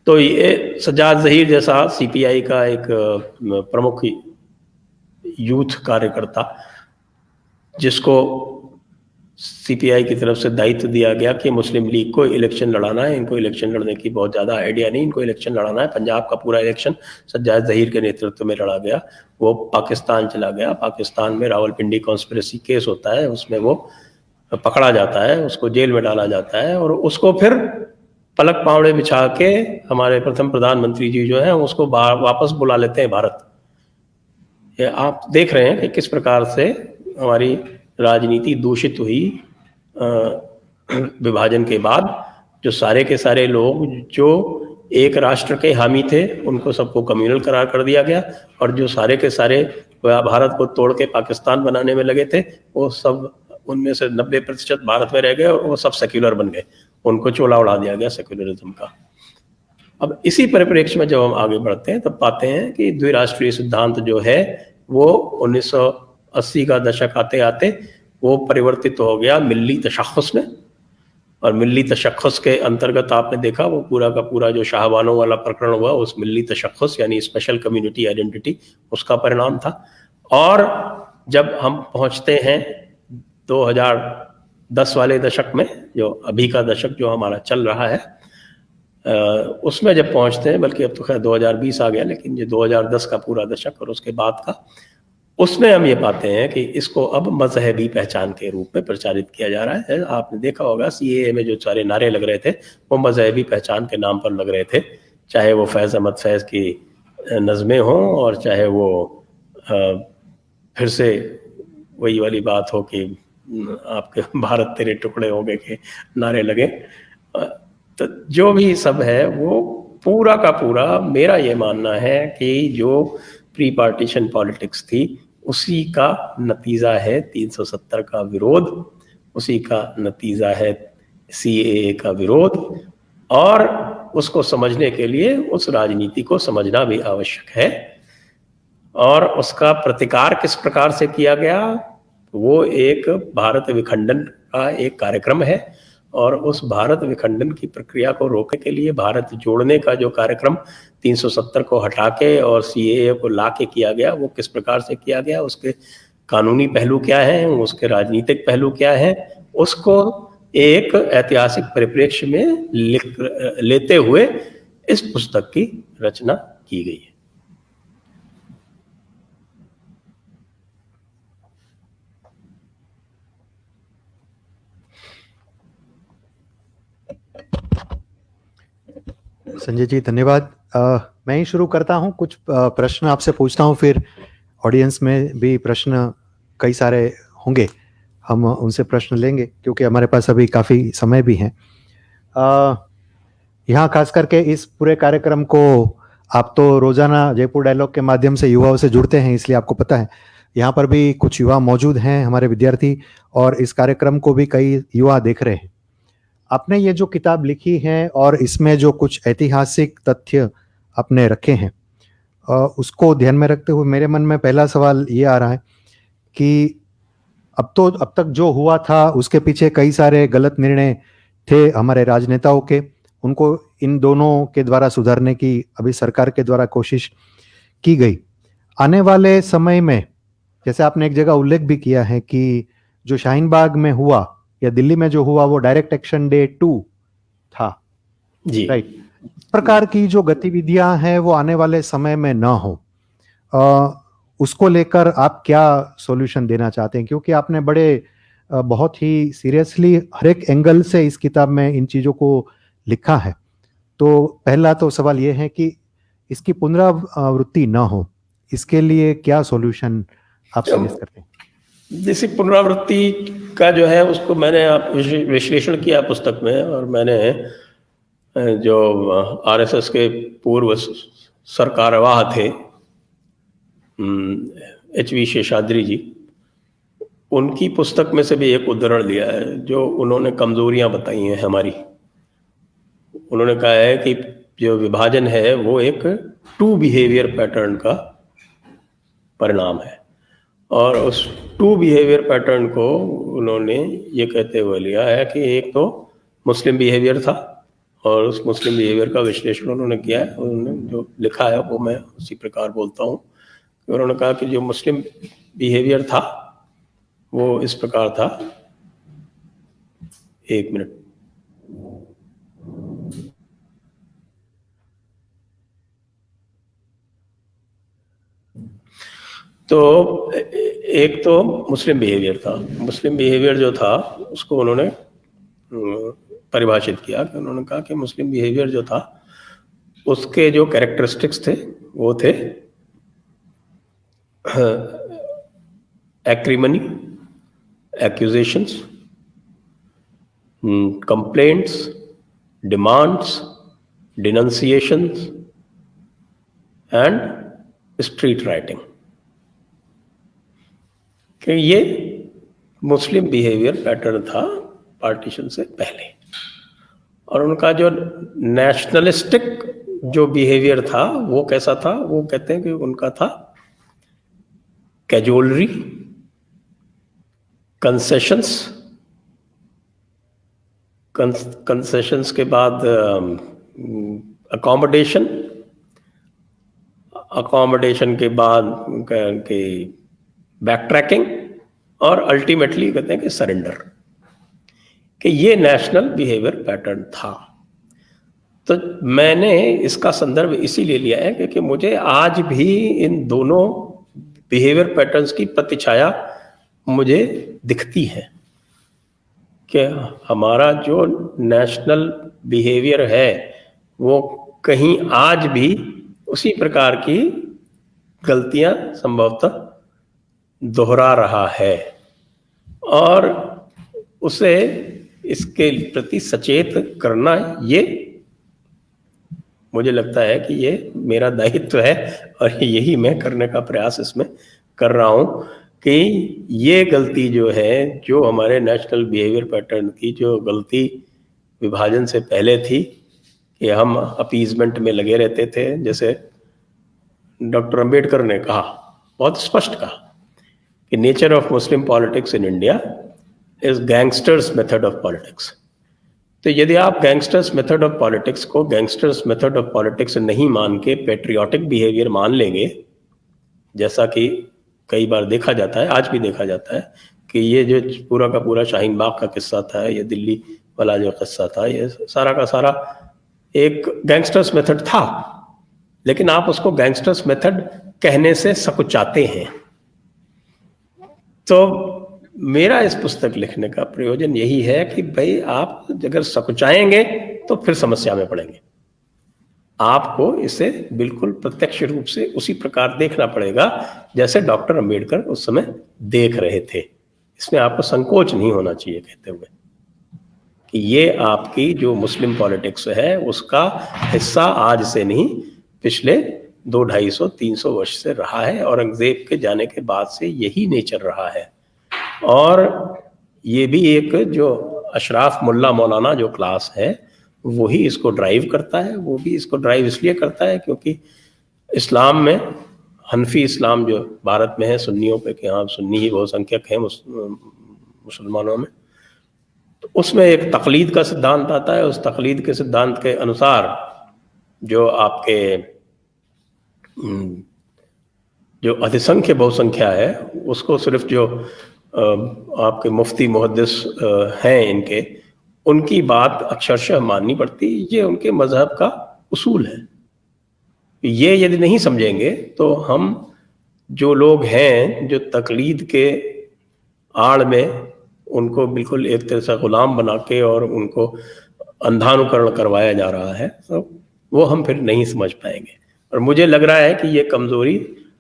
तो ये सज्जाद ज़हीर जैसा सीपीआई का एक प्रमुख यूथ कार्यकर्ता, जिसको सीपीआई की तरफ से दायित्व दिया गया कि मुस्लिम लीग को इलेक्शन लड़ाना है, इनको इलेक्शन लड़ने की बहुत ज़्यादा आइडिया नहीं, इनको इलेक्शन लड़ाना है। पंजाब का पूरा इलेक्शन सज्जाद ज़हीर के नेतृत्व में लड़ा गया। वो पाकिस्तान चला गया, पाकिस्तान में रावलपिंडी कॉन्स्पिरेसी केस होता है, उसमें वो पकड़ा जाता है, उसको जेल में डाला जाता है, और उसको फिर पलक पावड़े बिछा के हमारे प्रथम प्रधानमंत्री जी जो हैं उसको वापस बुला लेते हैं भारत। ये आप देख रहे हैं कि किस प्रकार से हमारी राजनीति दूषित हुई विभाजन के बाद। जो सारे के सारे लोग जो एक राष्ट्र के हामी थे उनको सबको कम्युनल करार कर दिया गया, और जो सारे के सारे भारत को तोड़ के पाकिस्तान बनाने में लगे थे वो सब, उनमें से 90% भारत में रह गए और वो सब सेक्युलर बन गए, उनको चोला उड़ा दिया गया सेक्युलरिज्म का। अब इसी परिप्रेक्ष्य में जब हम आगे बढ़ते हैं तब पाते हैं कि द्विराष्ट्रीय सिद्धांत जो है वो 1980 का दशक आते आते वो परिवर्तित हो गया मिल्ली तशख़्ख़ुस में। और मिल्ली तशख़्ख़ुस के अंतर्गत आपने देखा वो पूरा का पूरा जो शाहबानों वाला प्रकरण हुआ, उस मिल्ली तशख़्ख़ुस यानी स्पेशल कम्युनिटी आइडेंटिटी, उसका परिणाम था। और जब हम पहुंचते हैं 2010 वाले दशक में, जो अभी का दशक जो हमारा चल रहा है, उसमें जब पहुंचते हैं, बल्कि अब तो खैर 2020 आ गया, लेकिन ये 2010 का पूरा दशक और उसके बाद का, उसमें हम ये पाते हैं कि इसको अब मजहबी पहचान के रूप में प्रचारित किया जा रहा है। आपने देखा होगा सीएए में जो सारे नारे लग रहे थे वो मजहबी पहचान के नाम पर लग रहे थे, चाहे वो फैज़ अहमद फैज़ की नज़में हों और चाहे वो फिर से वही वाली बात हो कि आपके भारत तेरे टुकड़े हो गए के नारे लगे। तो जो भी सब है वो पूरा का पूरा मेरा ये मानना है कि जो प्री पार्टीशन पॉलिटिक्स थी उसी का नतीजा है 370 का विरोध, उसी का नतीजा है सीएए का विरोध, और उसको समझने के लिए उस राजनीति को समझना भी आवश्यक है। और उसका प्रतिकार किस प्रकार से किया गया, वो एक भारत विखंडन का एक कार्यक्रम है, और उस भारत विखंडन की प्रक्रिया को रोकने के लिए भारत जोड़ने का जो कार्यक्रम 370 को हटा के और सीएए को ला के किया गया, वो किस प्रकार से किया गया, उसके कानूनी पहलू क्या हैं, उसके राजनीतिक पहलू क्या हैं, उसको एक ऐतिहासिक परिप्रेक्ष्य में लेते हुए इस पुस्तक की रचना की गई है। संजय जी धन्यवाद। मैं ही शुरू करता हूं, कुछ प्रश्न आपसे पूछता हूं, फिर ऑडियंस में भी प्रश्न कई सारे होंगे, हम उनसे प्रश्न लेंगे क्योंकि हमारे पास अभी काफ़ी समय भी है। यहाँ खास करके इस पूरे कार्यक्रम को आप तो रोजाना जयपुर डायलॉग के माध्यम से युवाओं से जुड़ते हैं, इसलिए आपको पता है यहाँ पर भी कुछ युवा मौजूद हैं, हमारे विद्यार्थी, और इस कार्यक्रम को भी कई युवा देख रहे हैं। आपने ये जो किताब लिखी है और इसमें जो कुछ ऐतिहासिक तथ्य आपने रखे हैं, उसको ध्यान में रखते हुए मेरे मन में पहला सवाल ये आ रहा है कि अब तक जो हुआ था उसके पीछे कई सारे गलत निर्णय थे हमारे राजनेताओं के, उनको इन दोनों के द्वारा सुधारने की अभी सरकार के द्वारा कोशिश की गई। आने वाले समय में जैसे आपने एक जगह उल्लेख भी किया है कि जो शाहीन बाग में हुआ या दिल्ली में जो हुआ वो डायरेक्ट एक्शन डे 2 था जी, राइट। इस प्रकार की जो गतिविधियां हैं वो आने वाले समय में ना हो, उसको लेकर आप क्या सॉल्यूशन देना चाहते हैं, क्योंकि आपने बहुत ही सीरियसली हर एक एंगल से इस किताब में इन चीजों को लिखा है। तो पहला तो सवाल ये है कि इसकी पुनरावृत्ति ना हो, इसके लिए क्या सॉल्यूशन आप सजेस्ट करते हैं? जैसे पुनरावृत्ति का जो है उसको मैंने विश्लेषण किया पुस्तक में, और मैंने जो आरएसएस के पूर्व सरकारवाह थे एचवी शेषाद्री जी, उनकी पुस्तक में से भी एक उद्धरण लिया है जो उन्होंने कमजोरियां बताई हैं हमारी। उन्होंने कहा है कि जो विभाजन है वो एक टू बिहेवियर पैटर्न का परिणाम है, और उस टू बिहेवियर पैटर्न को उन्होंने ये कहते हुए लिया है कि एक तो मुस्लिम बिहेवियर था, और उस मुस्लिम बिहेवियर का विश्लेषण उन्होंने किया है। उन्होंने जो लिखा है वो मैं उसी प्रकार बोलता हूँ। उन्होंने कहा कि जो मुस्लिम बिहेवियर था वो इस प्रकार था, एक मिनट, तो एक तो मुस्लिम बिहेवियर था। मुस्लिम बिहेवियर जो था उसको उन्होंने परिभाषित किया कि उन्होंने कहा कि मुस्लिम बिहेवियर जो था उसके जो कैरेक्टरिस्टिक्स थे वो थे acrimony, accusations, complaints, demands, denunciations and street writing, कि ये मुस्लिम बिहेवियर पैटर्न था पार्टीशन से पहले। और उनका जो नेशनलिस्टिक जो बिहेवियर था वो कैसा था, वो कहते हैं कि उनका था कैजुअलरी, कंसेशंस के बाद अकोमोडेशन के बाद के बैक ट्रैकिंग, और अल्टीमेटली कहते हैं कि सरेंडर, कि ये नेशनल बिहेवियर पैटर्न था। तो मैंने इसका संदर्भ इसीलिए लिया है क्योंकि मुझे आज भी इन दोनों बिहेवियर पैटर्न्स की प्रतिछाया मुझे दिखती है कि हमारा जो नेशनल बिहेवियर है वो कहीं आज भी उसी प्रकार की गलतियां संभवतः दोहरा रहा है और उसे इसके प्रति सचेत करना, ये मुझे लगता है कि ये मेरा दायित्व है और यही मैं करने का प्रयास इसमें कर रहा हूं कि ये गलती जो है, जो हमारे नेशनल बिहेवियर पैटर्न की जो गलती विभाजन से पहले थी कि हम अपीजमेंट में लगे रहते थे, जैसे डॉक्टर अंबेडकर ने कहा, बहुत स्पष्ट कहा कि nature of Muslim politics in India is gangsters method of politics. तो यदि आप गैंगस्टर्स मेथड ऑफ पॉलिटिक्स को गैंगस्टर्स मेथड ऑफ पॉलिटिक्स नहीं मान के पेट्रियाटिक बिहेवियर मान लेंगे, जैसा कि कई बार देखा जाता है, आज भी देखा जाता है कि ये जो पूरा का पूरा शाहीन बाग का किस्सा था, ये दिल्ली वाला जो किस्सा था, ये सारा का सारा एक गैंगस्टर्स मेथड था, लेकिन आप उसको गैंगस्टर्स मेथड कहने से सकुचाते हैं। तो मेरा इस पुस्तक लिखने का प्रयोजन यही है कि भाई आप अगर सकुचाएंगे तो फिर समस्या में पड़ेंगे। आपको इसे बिल्कुल प्रत्यक्ष रूप से उसी प्रकार देखना पड़ेगा जैसे डॉक्टर अंबेडकर उस समय देख रहे थे। इसमें आपको संकोच नहीं होना चाहिए कहते हुए कि ये आपकी जो मुस्लिम पॉलिटिक्स है उसका हिस्सा आज से नहीं, पिछले 200-250-300 वर्ष से रहा है, औरंगजेब के जाने के बाद से यही नेचर रहा है। और ये भी एक जो अशराफ मुल्ला मौलाना जो क्लास है वही इसको ड्राइव करता है। वो भी इसको ड्राइव इसलिए करता है क्योंकि इस्लाम में, हनफी इस्लाम जो भारत में है, सुन्नियों पे, कि हाँ सुन्नी ही बहुसंख्यक है मुसलमानों में, तो उसमें एक तकलीद का सिद्धांत आता है। उस तकलीद के सिद्धांत के अनुसार जो आपके जो अधिसंख्य बहुसंख्या है उसको सिर्फ जो आपके मुफ्ती मुहद्दिस हैं इनके, उनकी बात अक्षरशः माननी पड़ती। ये उनके मजहब का उसूल है। ये यदि नहीं समझेंगे तो हम जो लोग हैं जो तकलीद के आड़ में उनको बिल्कुल एक तरह से गुलाम बना के और उनको अंधानुकरण करवाया जा रहा है, तो वो हम फिर नहीं समझ पाएंगे। और मुझे लग रहा है कि ये कमजोरी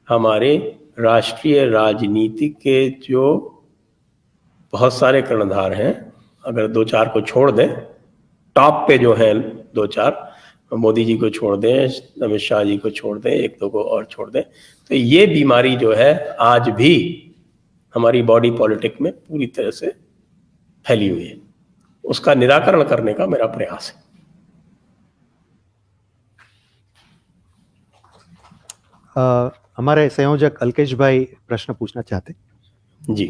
हमारे राष्ट्रीय राजनीति के जो बहुत सारे कर्णधार हैं, अगर 2-4 को छोड़ दें, टॉप पे जो हैं 2-4, मोदी जी को छोड़ दें, अमित शाह जी को छोड़ दें, 1-2 को और छोड़ दें, तो ये बीमारी जो है आज भी हमारी बॉडी पॉलिटिक में पूरी तरह से फैली हुई है। उसका निराकरण करने का मेरा प्रयास है। हमारे संयोजक अलकेश भाई प्रश्न पूछना चाहते। जी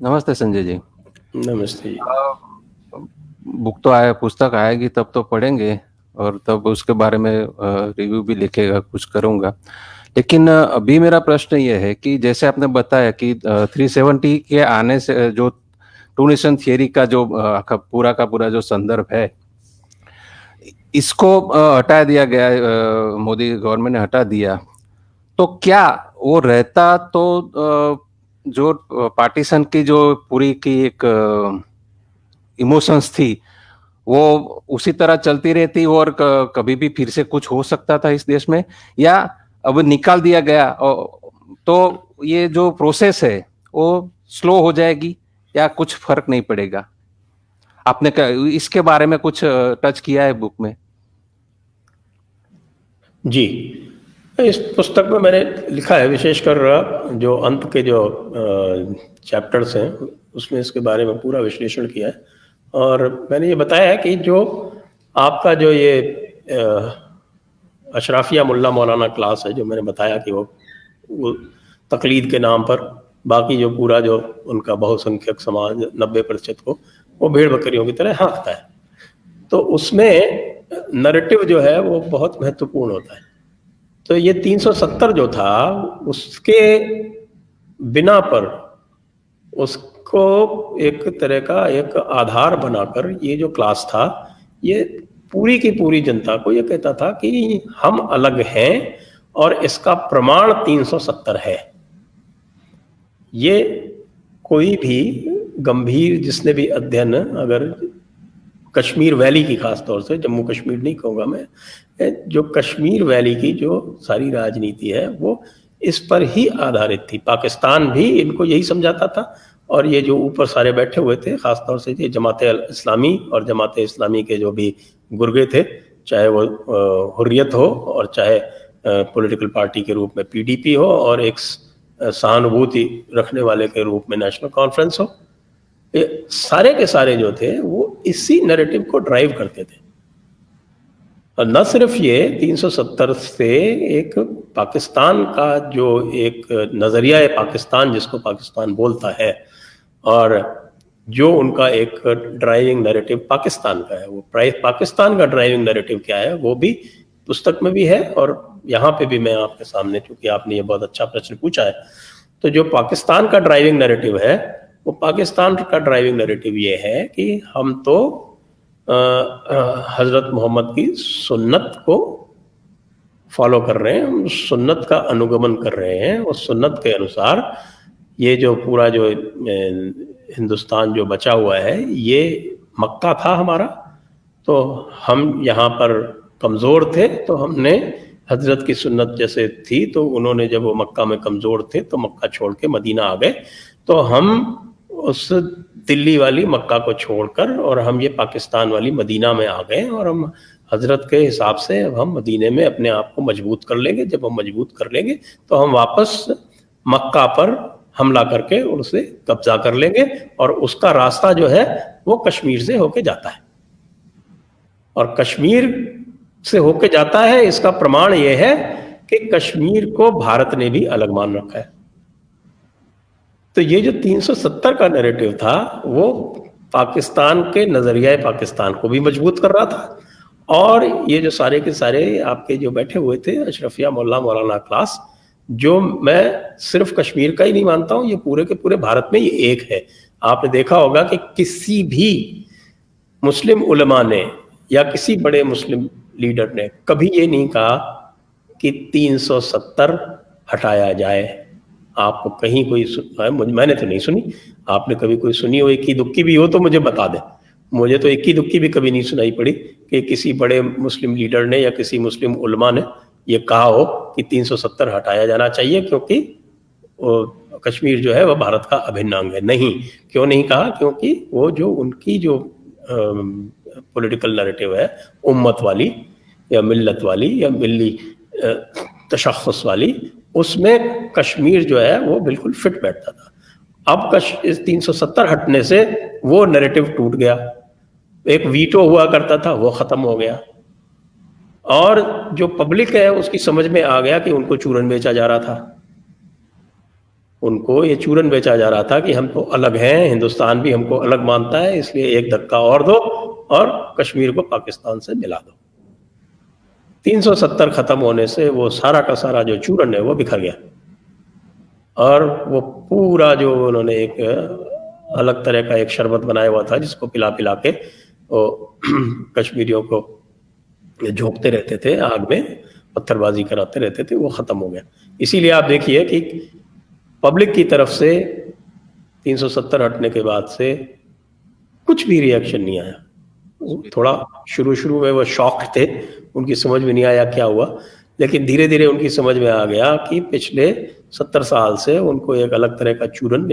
नमस्ते संजय जी। नमस्ते जी। बुक तो आया, पुस्तक आएगी तब तो पढ़ेंगे और तब उसके बारे में रिव्यू भी लिखेगा, कुछ करूंगा। लेकिन अभी मेरा प्रश्न ये है कि जैसे आपने बताया कि 370 के आने से जो टू नेशन थियरी का जो पूरा का पूरा जो संदर्भ है, इसको हटा दिया गया, मोदी गवर्नमेंट ने हटा दिया, तो क्या वो रहता तो जो पार्टीशन की जो पूरी की एक इमोशंस थी वो उसी तरह चलती रहती और कभी भी फिर से कुछ हो सकता था इस देश में, या अब निकाल दिया गया तो ये जो प्रोसेस है वो स्लो हो जाएगी या कुछ फर्क नहीं पड़ेगा? आपने इसके बारे में कुछ टच किया है बुक में? जी, इस पुस्तक में मैंने लिखा है, विशेषकर जो अंत के जो चैप्टर्स हैं उसमें इसके बारे में पूरा विश्लेषण किया है। और मैंने ये बताया है कि जो आपका जो ये अशराफिया मुल्ला मौलाना क्लास है, जो मैंने बताया कि वो तकलीद के नाम पर बाकी जो पूरा जो उनका बहुसंख्यक समाज 90% को वो भेड़ बकरियों की तरह हाँकता है, तो उसमें नैरेटिव जो है वो बहुत महत्वपूर्ण होता है। तो ये 370 जो था उसके बिना पर उसको एक तरह का एक आधार बनाकर ये जो क्लास था ये पूरी की पूरी जनता को ये कहता था कि हम अलग हैं और इसका प्रमाण 370 है। ये कोई भी गंभीर जिसने भी अध्ययन अगर कश्मीर वैली की, खास तौर से जम्मू कश्मीर नहीं कहूँगा मैं, जो कश्मीर वैली की जो सारी राजनीति है वो इस पर ही आधारित थी। पाकिस्तान भी इनको यही समझाता था, और ये जो ऊपर सारे बैठे हुए थे, खासतौर से ये जमात इस्लामी और जमात इस्लामी के जो भी गुर्गे थे, चाहे वो हुर्रियत हो और चाहे पॉलिटिकल पार्टी के रूप में पीडीपी हो, और एक सहानुभूति रखने वाले के रूप में नेशनल कॉन्फ्रेंस हो, ये सारे के सारे जो थे वो इसी नैरेटिव को ड्राइव करते थे। और न सिर्फ ये 370 से एक पाकिस्तान का जो एक नजरिया है, पाकिस्तान जिसको पाकिस्तान बोलता है, और जो उनका एक ड्राइविंग नैरेटिव पाकिस्तान का है, वो पाकिस्तान का ड्राइविंग नैरेटिव क्या है वो भी पुस्तक में भी है, और यहाँ पे भी मैं आपके सामने, क्योंकि आपने ये बहुत अच्छा प्रश्न पूछा है, तो जो पाकिस्तान का ड्राइविंग नैरेटिव है, वो पाकिस्तान का ड्राइविंग नैरेटिव ये है कि हम तो हजरत मोहम्मद की सुन्नत को फॉलो कर रहे हैं, हम सुन्नत का अनुगमन कर रहे हैं, और सुन्नत के अनुसार ये जो पूरा जो हिंदुस्तान जो बचा हुआ है, ये मक्का था हमारा, तो हम यहाँ पर कमज़ोर थे, तो हमने हजरत की सुन्नत जैसे थी, तो उन्होंने जब वो मक्का में कमज़ोर थे तो मक्का छोड़ के मदीना आ गए, तो हम उस दिल्ली वाली मक्का को छोड़कर और हम ये पाकिस्तान वाली मदीना में आ गए, और हम हजरत के हिसाब से अब हम मदीने में अपने आप को मजबूत कर लेंगे। जब हम मजबूत कर लेंगे तो हम वापस मक्का पर हमला करके उनसे कब्जा कर लेंगे, और उसका रास्ता जो है वो कश्मीर से होके जाता है, और कश्मीर से होके जाता है। इसका प्रमाण ये है कि कश्मीर को भारत ने भी अलग मान रखा है। तो ये जो 370 का नैरेटिव था वो पाकिस्तान के नजरिया पाकिस्तान को भी मजबूत कर रहा था, और ये जो सारे के सारे आपके जो बैठे हुए थे अशरफिया मोल्ला मौलाना क्लास, जो मैं सिर्फ कश्मीर का ही नहीं मानता हूँ, ये पूरे के पूरे भारत में ये एक है। आपने देखा होगा कि किसी भी मुस्लिम उलमा ने या किसी बड़े मुस्लिम लीडर ने कभी ये नहीं कहा कि 370 हटाया जाए। आपको कहीं कोई मैंने तो नहीं सुनी, आपने कभी कोई सुनी हो इक्की दुक्की भी हो तो मुझे बता दें। मुझे तो इक्की दुक्की भी कभी नहीं सुनाई पड़ी कि किसी बड़े मुस्लिम लीडर ने या किसी मुस्लिम उलमा ने ये कहा हो कि 370 हटाया जाना चाहिए, क्योंकि कश्मीर जो है वह भारत का अभिन्न अंग है। नहीं, क्यों नहीं कहा? क्योंकि वो जो उनकी जो पॉलिटिकल नैरेटिव है उम्मत वाली या मिल्लत वाली या मिल्ली तशख़्ख़ुस वाली, उसमें कश्मीर जो है वो बिल्कुल फिट बैठता था। अब इस 370 हटने से वो नैरेटिव टूट गया, एक वीटो हुआ करता था वो ख़त्म हो गया, और जो पब्लिक है उसकी समझ में आ गया कि उनको चूरन बेचा जा रहा था। उनको ये चूरन बेचा जा रहा था कि हम तो अलग हैं, हिंदुस्तान भी हमको अलग मानता है, इसलिए एक धक्का और दो और कश्मीर को पाकिस्तान से मिला दो। 370 खत्म होने से वो सारा का सारा जो चूरन है वो बिखर गया, और वो पूरा जो उन्होंने एक अलग तरह का एक शरबत बनाया हुआ था जिसको पिला पिला के वो कश्मीरियों को झोंकते रहते थे, आग में पत्थरबाजी कराते रहते थे, वो ख़त्म हो गया। इसीलिए आप देखिए कि पब्लिक की तरफ से 370 हटने के बाद से कुछ भी रिएक्शन नहीं आया। थोड़ा शुरू में वो शॉक थे, उनकी समझ में नहीं आया क्या हुआ, लेकिन धीरे धीरे उनकी समझ में आ गया कि पिछले 70 साल से उनको एक अलग तरह का चूरन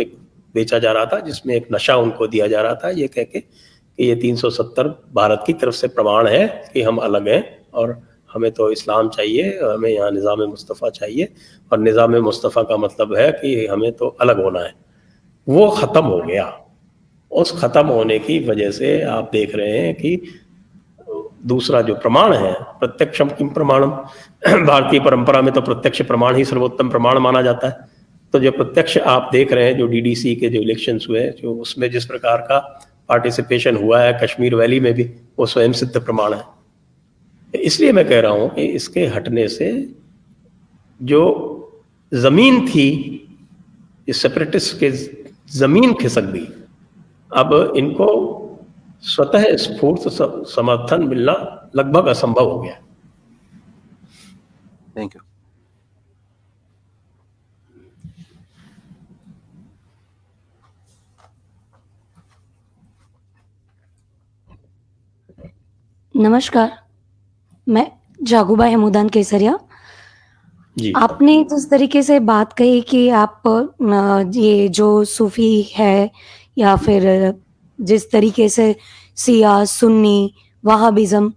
बेचा जा रहा था, जिसमें एक नशा उनको दिया जा रहा था ये कह के कि ये 370 भारत की तरफ से प्रमाण है कि हम अलग हैं और हमें तो इस्लाम चाहिए, हमें यहाँ निज़ाम मुस्तफ़ा चाहिए, और निज़ाम मुस्तफ़ा का मतलब है कि हमें तो अलग होना है। वो ख़त्म हो गया। उस ख़त्म होने की वजह से आप देख रहे हैं कि दूसरा जो प्रमाण है, प्रत्यक्षम किम प्रमाणम, भारतीय परंपरा में तो प्रत्यक्ष प्रमाण ही सर्वोत्तम प्रमाण माना जाता है। तो जो प्रत्यक्ष आप देख रहे हैं, जो डीडीसी के जो इलेक्शंस हुए, जो उसमें जिस प्रकार का पार्टिसिपेशन हुआ है कश्मीर वैली में भी, वो स्वयं सिद्ध प्रमाण है। इसलिए मैं कह रहा हूं कि इसके हटने से जो जमीन थी, इस सेपरेटिस्ट के जमीन खिसक गई। अब इनको स्वतः स्फूर्त समर्थन मिलना लगभग असंभव हो गया। Thank you. नमस्कार, मैं जागूबा हेमुदान केसरिया। जी आपने जिस तरीके से बात कही कि आप ये जो सूफ़ी है या फिर जिस तरीके से शिया, सुन्नी, वहाबिज़्म,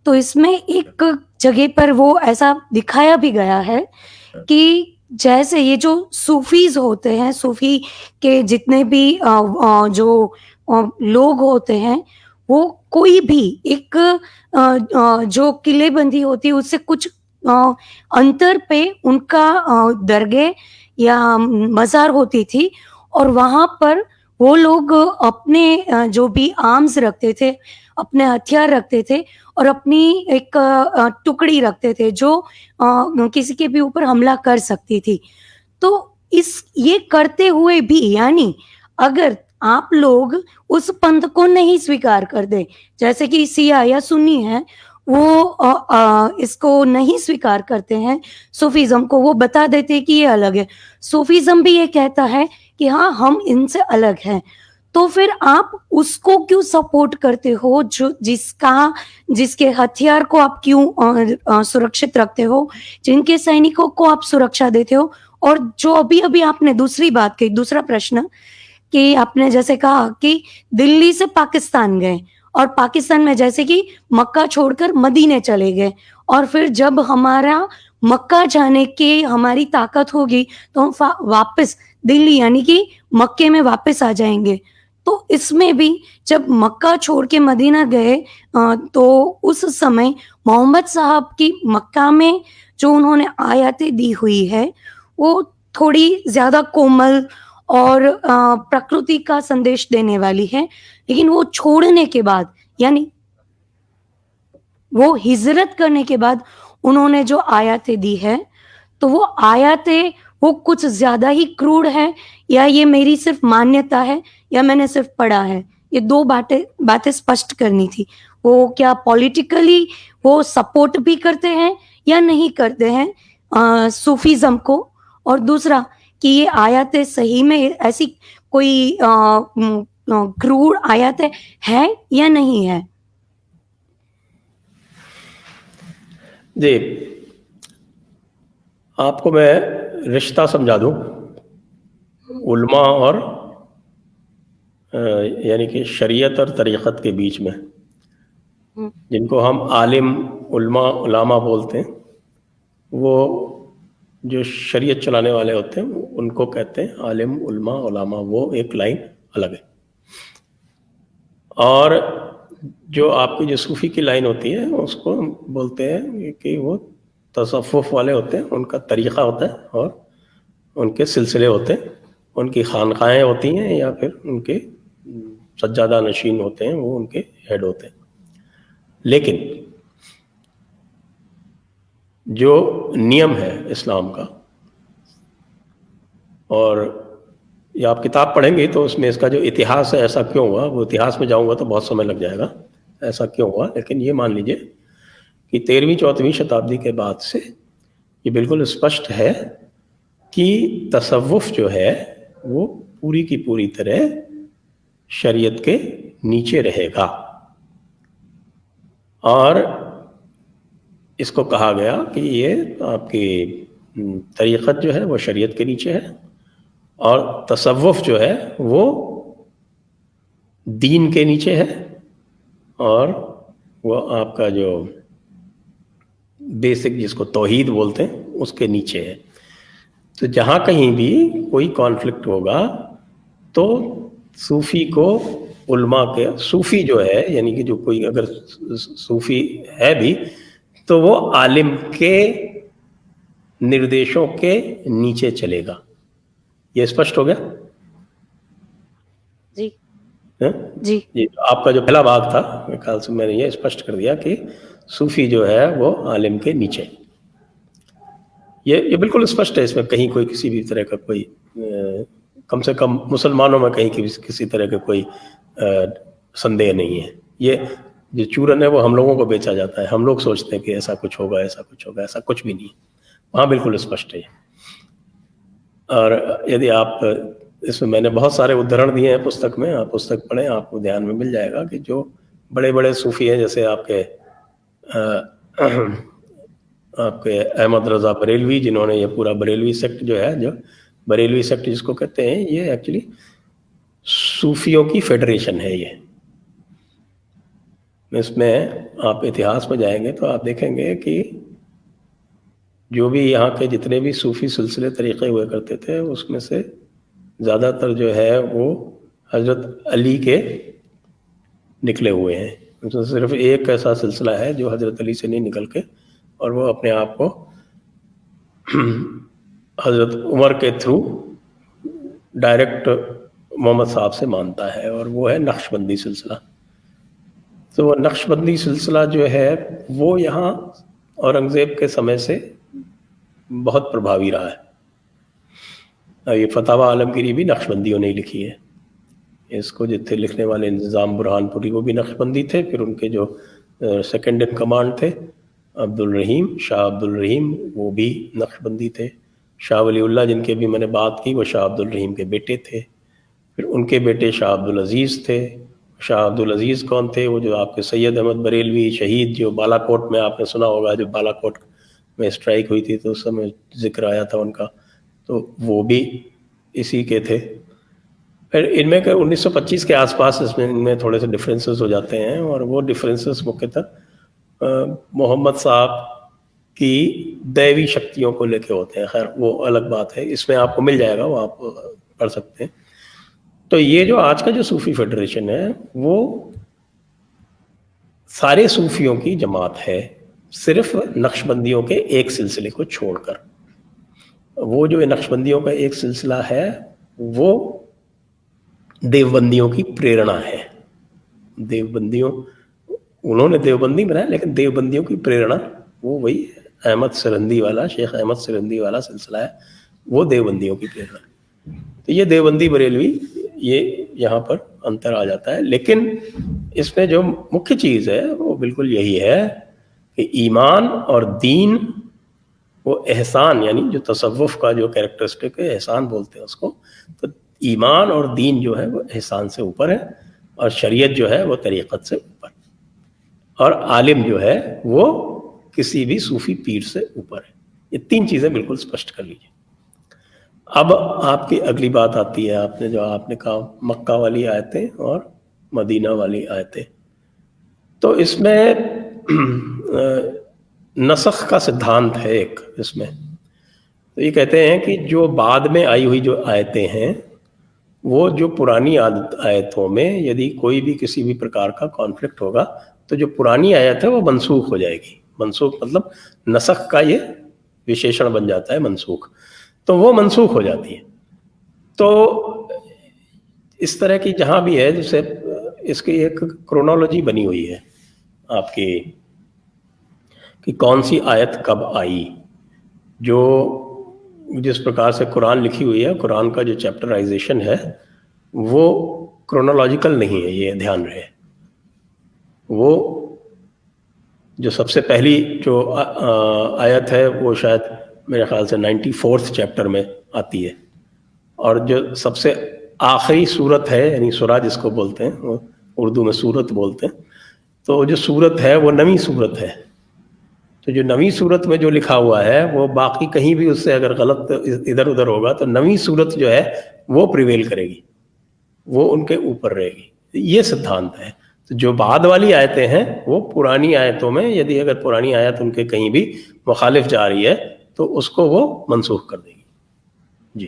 तो इसमें एक जगह पर वो ऐसा दिखाया भी गया है कि जैसे ये जो सूफ़ीज़ होते हैं, सूफ़ी के जितने भी जो लोग होते हैं, वो कोई भी एक जो किलेबंदी होती है उससे कुछ अंतर पे उनका दरगाह या मज़ार होती थी और वहाँ पर वो लोग अपने जो भी आर्म्स रखते थे, अपने हथियार रखते थे और अपनी एक टुकड़ी रखते थे जो किसी के भी ऊपर हमला कर सकती थी। तो इस ये करते हुए भी यानी अगर आप लोग उस पंथ को नहीं स्वीकार करते, जैसे कि शिया या सुन्नी हैं, वो इसको नहीं स्वीकार करते हैं, सूफ़ीज़्म को, वो बता देते हैं कि ये अलग है। सूफ़ीज़्म भी ये कहता है कि हाँ, हम इनसे अलग हैं। तो फिर आप उसको क्यों सपोर्ट करते हो जो जिसके हथियार को आप क्यों सुरक्षित रखते हो, जिनके सैनिकों को आप सुरक्षा देते हो और जो अभी-अभी आपने दूसरी बात कही, दूसरा प्रश्न कि आपने जैसे कहा कि दिल्ली से पाकिस्तान गए और पाकिस्तान में जैसे कि मक्का छोड़कर मदीने चले गए और फिर जब हमारा मक्का जाने की हमारी ताकत होगी तो हम वापस दिल्ली यानी कि मक्के में वापस आ जाएंगे। तो इसमें भी जब मक्का छोड़ के मदीना गए तो उस समय मोहम्मद साहब की मक्का में जो उन्होंने आयतें दी हुई है वो थोड़ी ज़्यादा कोमल और प्रकृति का संदेश देने वाली है। लेकिन वो छोड़ने के बाद यानी वो हिजरत करने के बाद उन्होंने जो आयतें दी है, तो वो आयतें वो कुछ ज़्यादा ही क्रूर है या ये मेरी सिर्फ़ मान्यता है या मैंने सिर्फ़ पढ़ा है? ये 2 बातें स्पष्ट करनी थी। वो क्या पॉलिटिकली वो सपोर्ट भी करते हैं या नहीं करते हैं सूफ़ीज़्म को? और दूसरा कि ये आयतें सही में ऐसी कोई क्रूर आयतें हैं या नहीं है? जी, आपको मैं रिश्ता समझा दूं उल्मा और यानी कि शरीयत और तरीक़त के बीच में, जिनको हम आलिम उल्मा उलामा बोलते हैं, वो जो शरीयत चलाने वाले होते हैं उनको कहते हैं आलिम उल्मा उलामा, वो एक लाइन अलग है। और जो आपकी जो सूफ़ी की लाइन होती है उसको हम बोलते हैं कि वो तसव्वुफ़ वाले होते हैं, उनका तरीक़ा होता है और उनके सिलसिले होते हैं, उनकी खानक़ाहें होती हैं या फिर उनके सज्जादा नशीन होते हैं, वो उनके हेड होते हैं। लेकिन जो नियम है इस्लाम का, और ये आप किताब पढ़ेंगे तो उसमें इसका जो इतिहास है, ऐसा क्यों हुआ, वो इतिहास में जाऊंगा तो बहुत समय लग जाएगा, ऐसा क्यों हुआ। लेकिन ये मान लीजिए कि 13वीं-14वीं शताब्दी के बाद से ये बिल्कुल स्पष्ट है कि तसव्वुफ़ जो है वो पूरी की पूरी तरह शरीयत के नीचे रहेगा। और इसको कहा गया कि ये आपकी तरीक़त जो है वो शरीयत के नीचे है और तसव्वुफ़ जो है वो दीन के नीचे है और वो आपका जो बेसिक जिसको तौहीद बोलते हैं उसके नीचे है। तो जहाँ कहीं भी कोई कॉन्फ्लिक्ट होगा तो सूफ़ी को उल्मा के, सूफ़ी जो है यानी कि जो कोई अगर सूफ़ी है भी तो वो आलिम के निर्देशों के नीचे चलेगा। ये स्पष्ट हो गया? जी। है? जी। जी, आपका जो पहला भाग था मेरे ख्याल से मैंने ये स्पष्ट कर दिया कि सूफ़ी जो है वो आलिम के नीचे। ये बिल्कुल स्पष्ट है, इसमें कहीं कोई किसी भी तरह का कोई कम से कम मुसलमानों में कहीं किसी तरह का कोई संदेह नहीं है। ये जो चूरन है वो हम लोगों को बेचा जाता है, हम लोग सोचते हैं कि ऐसा कुछ होगा, ऐसा कुछ होगा, ऐसा कुछ भी नहीं है। वहाँ बिल्कुल स्पष्ट है। और यदि आप इसमें मैंने बहुत सारे उदाहरण दिए हैं पुस्तक में, आप पुस्तक पढ़ें, आपको ध्यान में मिल जाएगा कि जो बड़े बड़े सूफी हैं, जैसे आपके अहमद रजा बरेलवी, जिन्होंने ये पूरा बरेलवी सेक्ट जो है, जो बरेलवी सेक्ट जिसको कहते हैं, ये एक्चुअली सूफियों की फेडरेशन है। ये इसमें आप इतिहास में जाएंगे तो आप देखेंगे कि जो भी यहाँ के जितने भी सूफी सिलसिले तरीक़े हुए करते थे, उसमें से ज़्यादातर जो है वो हज़रत अली के निकले हुए हैं। उसमें सिर्फ एक ऐसा सिलसिला है जो हज़रत अली से नहीं निकल के, और वो अपने आप को हज़रत उमर के थ्रू डायरेक्ट मोहम्मद साहब से मानता है, और वो है नक्शबंदी सिलसिला। तो वो नक्शबंदी सिलसिला जो है वो यहाँ औरंगज़ेब के समय से बहुत प्रभावी रहा है। ये फतावा आलमगीरी भी नक्शबंदियों ने लिखी है। इसको जो थे लिखने वाले निज़ाम बुरहानपुरी, वो भी नक्शबंदी थे। फिर उनके जो सेकंड इन कमांड थे अब्दुल रहीम, शाह अब्दुल रहीम, वो भी नक्शबंदी थे। शाह वलीउल्लाह जिनके भी मैंने बात की, वो शाह अब्दुल रहीम के बेटे थे। फिर उनके बेटे शाह अब्दुल अज़ीज़ थे। शाह अब्दुल अज़ीज़ कौन थे? वो जो आपके सैयद अहमद बरेलवी शहीद, जो बालाकोट में आपने सुना होगा, जो बालाकोट में स्ट्राइक हुई थी तो उस समय जिक्र आया था उनका, तो वो भी इसी के थे। फिर इनमें के 1925 के आसपास इसमें इनमें थोड़े से डिफरेंसेस हो जाते हैं, और वो डिफरेंसेस मुख्यतः मोहम्मद साहब की दैवी शक्तियों को लेके होते हैं। खैर वो अलग बात है, इसमें आपको मिल जाएगा, वो आप पढ़ सकते हैं। तो ये जो आज का जो सूफी फेडरेशन है, वो सारे सूफियों की जमात है, सिर्फ नक्शबंदियों के एक सिलसिले को छोड़कर। वो जो नक्शबंदियों का एक सिलसिला है वो देवबंदियों की प्रेरणा है। देवबंदियों, उन्होंने देवबंदी बनाया, लेकिन देवबंदियों की प्रेरणा वो वही अहमद सिरंदी वाला, शेख अहमद सिरंदी वाला सिलसिला है, वो देवबंदियों की प्रेरणा। तो ये देवबंदी बरेलवी, ये यहाँ पर अंतर आ जाता है। लेकिन इसमें जो मुख्य चीज़ है वो बिल्कुल यही है कि ईमान और दीन, वो एहसान, यानी जो तसव्वुफ का जो कैरेक्टरिस्टिक है, एहसान बोलते हैं उसको, तो ईमान और दीन जो है वो एहसान से ऊपर है, और शरीयत जो है वो तरीक़त से ऊपर, और आलिम जो है वो किसी भी सूफी पीर से ऊपर है। ये तीन चीज़ें बिल्कुल स्पष्ट कर लीजिए। अब आपकी अगली बात आती है, आपने जो आपने कहा मक्का वाली आयतें और मदीना वाली आयतें। तो इसमें नसख का सिद्धांत है एक इसमें। तो ये कहते हैं कि जो बाद में आई हुई जो आयतें हैं, वो जो पुरानी आयतों में यदि कोई भी किसी भी प्रकार का कॉन्फ्लिक्ट होगा, तो जो पुरानी आयत है वो मनसूख हो जाएगी। मनसूख मतलब नसख का ये विशेषण बन जाता है, मनसूख, तो वो मनसूख हो जाती है। तो इस तरह की जहाँ भी है, जैसे इसकी एक क्रोनोलॉजी बनी हुई है आपकी कि कौन सी आयत कब आई। जो जिस प्रकार से कुरान लिखी हुई है, कुरान का जो चैप्टराइजेशन है वो क्रोनोलॉजिकल नहीं है, ये ध्यान रहे। वो जो सबसे पहली जो आयत है वो शायद मेरे ख्याल से 94th चैप्टर में आती है, और जो सबसे आखिरी सूरत है, यानी सूरा जिसको बोलते हैं, वो उर्दू में सूरत बोलते हैं, तो जो सूरत है वो नवीं सूरत है। तो जो नवीं सूरत में जो लिखा हुआ है वो बाकी कहीं भी उससे अगर गलत इधर उधर होगा तो नवीं सूरत जो है वो प्रिवेल करेगी, वो उनके ऊपर रहेगी। ये सिद्धांत है। तो जो बाद वाली आयतें हैं वो पुरानी आयतों में यदि अगर पुरानी आयत उनके कहीं भी मुखालिफ जा रही है तो उसको वो मनसूख कर देगी। जी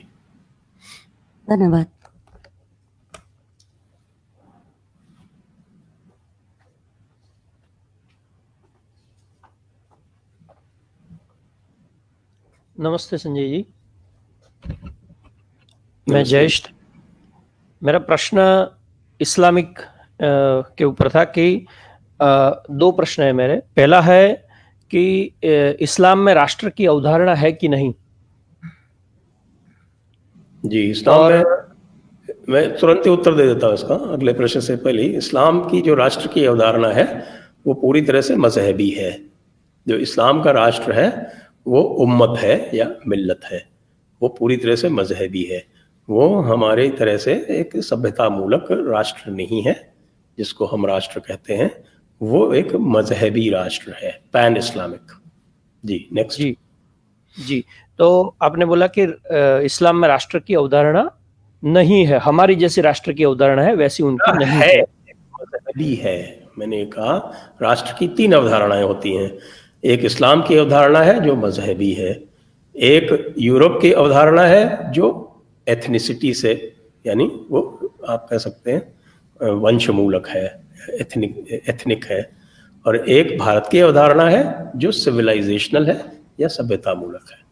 धन्यवाद। नमस्ते संजय जी, मैं जयेश। मेरा प्रश्न इस्लामिक के ऊपर था कि दो प्रश्न है मेरे। पहला है कि इस्लाम में राष्ट्र की अवधारणा है कि नहीं। जी, इस्लाम में मैं तुरंत ही उत्तर दे देता हूँ इसका अगले प्रश्न से पहले। इस्लाम की जो राष्ट्र की अवधारणा है वो पूरी तरह से मजहबी है। जो इस्लाम का राष्ट्र है वो उम्मत है या मिल्लत है, वो पूरी तरह से मजहबी है। वो हमारे तरह से एक सभ्यता मूलक राष्ट्र नहीं है, जिसको हम राष्ट्र कहते हैं, वो एक मजहबी राष्ट्र है, पैन इस्लामिक। जी, नेक्स्ट। जी जी, तो आपने बोला कि इस्लाम में राष्ट्र की अवधारणा नहीं है, हमारी जैसी राष्ट्र की अवधारणा है वैसी उनकी नहीं है। मजहबी है। मैंने कहा राष्ट्र की 3 अवधारणाएं होती हैं। एक इस्लाम की अवधारणा है जो मजहबी है, एक यूरोप की अवधारणा है जो एथनिसिटी से, यानी वो आप कह सकते हैं वंशमूलक है, एथनिक है, और एक भारत की अवधारणा है जो सिविलाइजेशनल है या सभ्यता मूलक है।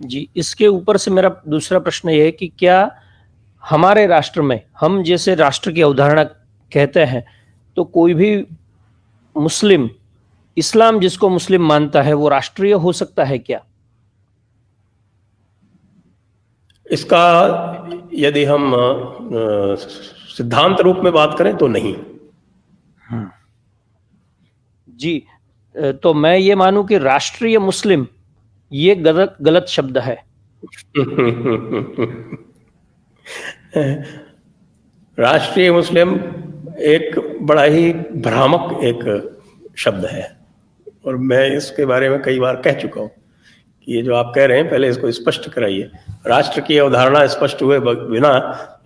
जी, इसके ऊपर से मेरा दूसरा प्रश्न ये है कि क्या हमारे राष्ट्र में हम जैसे राष्ट्र की अवधारणा कहते हैं, तो कोई भी मुस्लिम, इस्लाम जिसको मुस्लिम मानता है, वो राष्ट्रीय हो सकता है क्या? इसका यदि हम सिद्धांत रूप में बात करें तो नहीं। जी, तो मैं ये मानूं कि राष्ट्रीय मुस्लिम ये गलत शब्द है। राष्ट्रीय मुस्लिम एक बड़ा ही भ्रामक एक शब्द है, और मैं इसके बारे में कई बार कह चुका हूं कि ये जो आप कह रहे हैं, पहले इसको स्पष्ट कराइए। राष्ट्र की अवधारणा स्पष्ट हुए बिना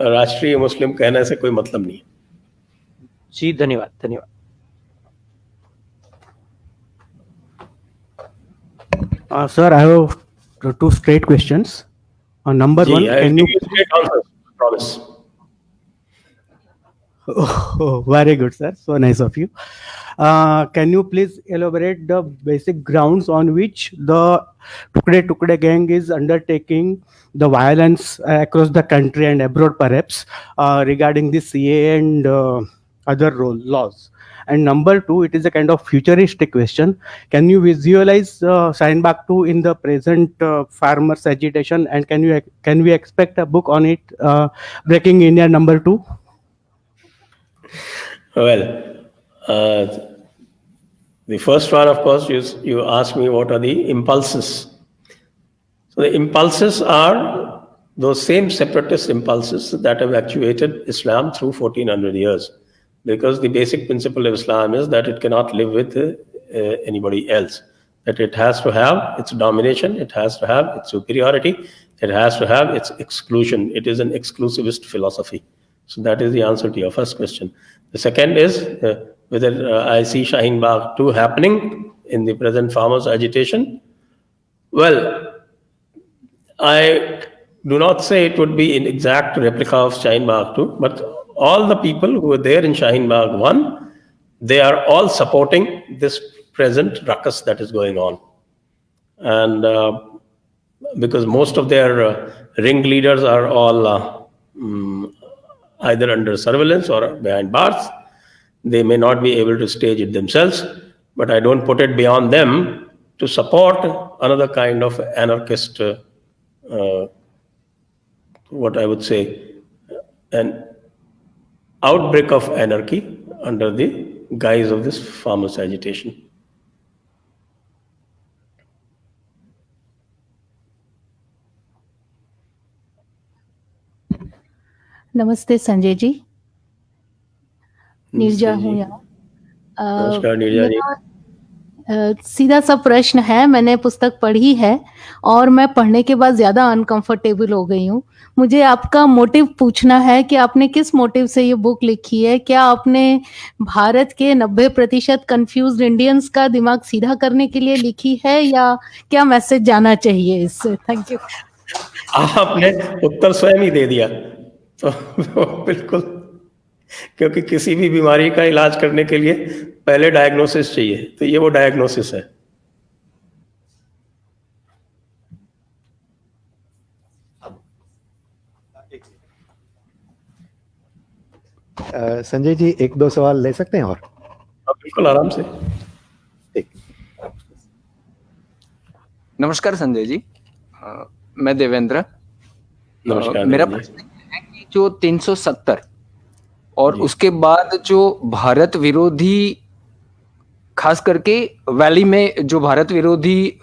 राष्ट्रीय मुस्लिम कहने से कोई मतलब नहीं है। जी, धन्यवाद धन्यवाद। Sir, I have 2 straight questions. Number 1, can you? Promise. Oh, very good, sir. So nice of you. Can you please elaborate the basic grounds on which the Tukde Tukde gang is undertaking the violence across the country and abroad, perhaps, regarding the CA and other laws? And number 2, it is a kind of futuristic question. Can you visualize Shaheen Bagh 2 in the present farmers agitation, and can we expect a book on it, Breaking India number 2? Well, the first one, of course, you asked me what are the impulses. So the impulses are those same separatist impulses that have actuated Islam through 1400 years. Because the basic principle of Islam is that it cannot live with anybody else. That it has to have its domination, it has to have its superiority, it has to have its exclusion. It is an exclusivist philosophy. So that is the answer to your first question. The second is whether I see Shaheen Bagh 2 happening in the present farmers' agitation. Well, I do not say it would be an exact replica of Shaheen Bagh 2, but all the people who were there in Shaheen Bagh 1, they are all supporting this present ruckus that is going on. And because most of their ringleaders are all either under surveillance or behind bars, they may not be able to stage it themselves, but I don't put it beyond them to support another kind of anarchist, what I would say, an outbreak of anarchy under the guise of this farmers' agitation. नमस्ते संजय जी, नीरजा हूँ यहाँ। नमस्कार नीरजा जी। सीधा सा प्रश्न है, मैंने पुस्तक पढ़ी है और मैं पढ़ने के बाद ज्यादा अनकंफर्टेबल हो गई हूँ। मुझे आपका मोटिव पूछना है कि आपने किस मोटिव से ये बुक लिखी है? क्या आपने भारत के 90% कंफ्यूज्ड इंडियंस का दिमाग सीधा करने के लिए लिखी है, या क्या मैसेज जाना चाहिए इससे? Thank you. आपने उत्तर स्वयं ही दे दिया, तो बिल्कुल, क्योंकि किसी भी बीमारी का इलाज करने के लिए पहले डायग्नोसिस चाहिए, तो ये वो डायग्नोसिस है। संजय जी 1-2 सवाल ले सकते हैं और? बिल्कुल, आराम से। ठीक। नमस्कार संजय जी, मैं देवेंद्र। नमस्कार। मेरा प्रश्न है कि जो 370 और उसके बाद जो भारत विरोधी, खास करके वैली में जो भारत विरोधी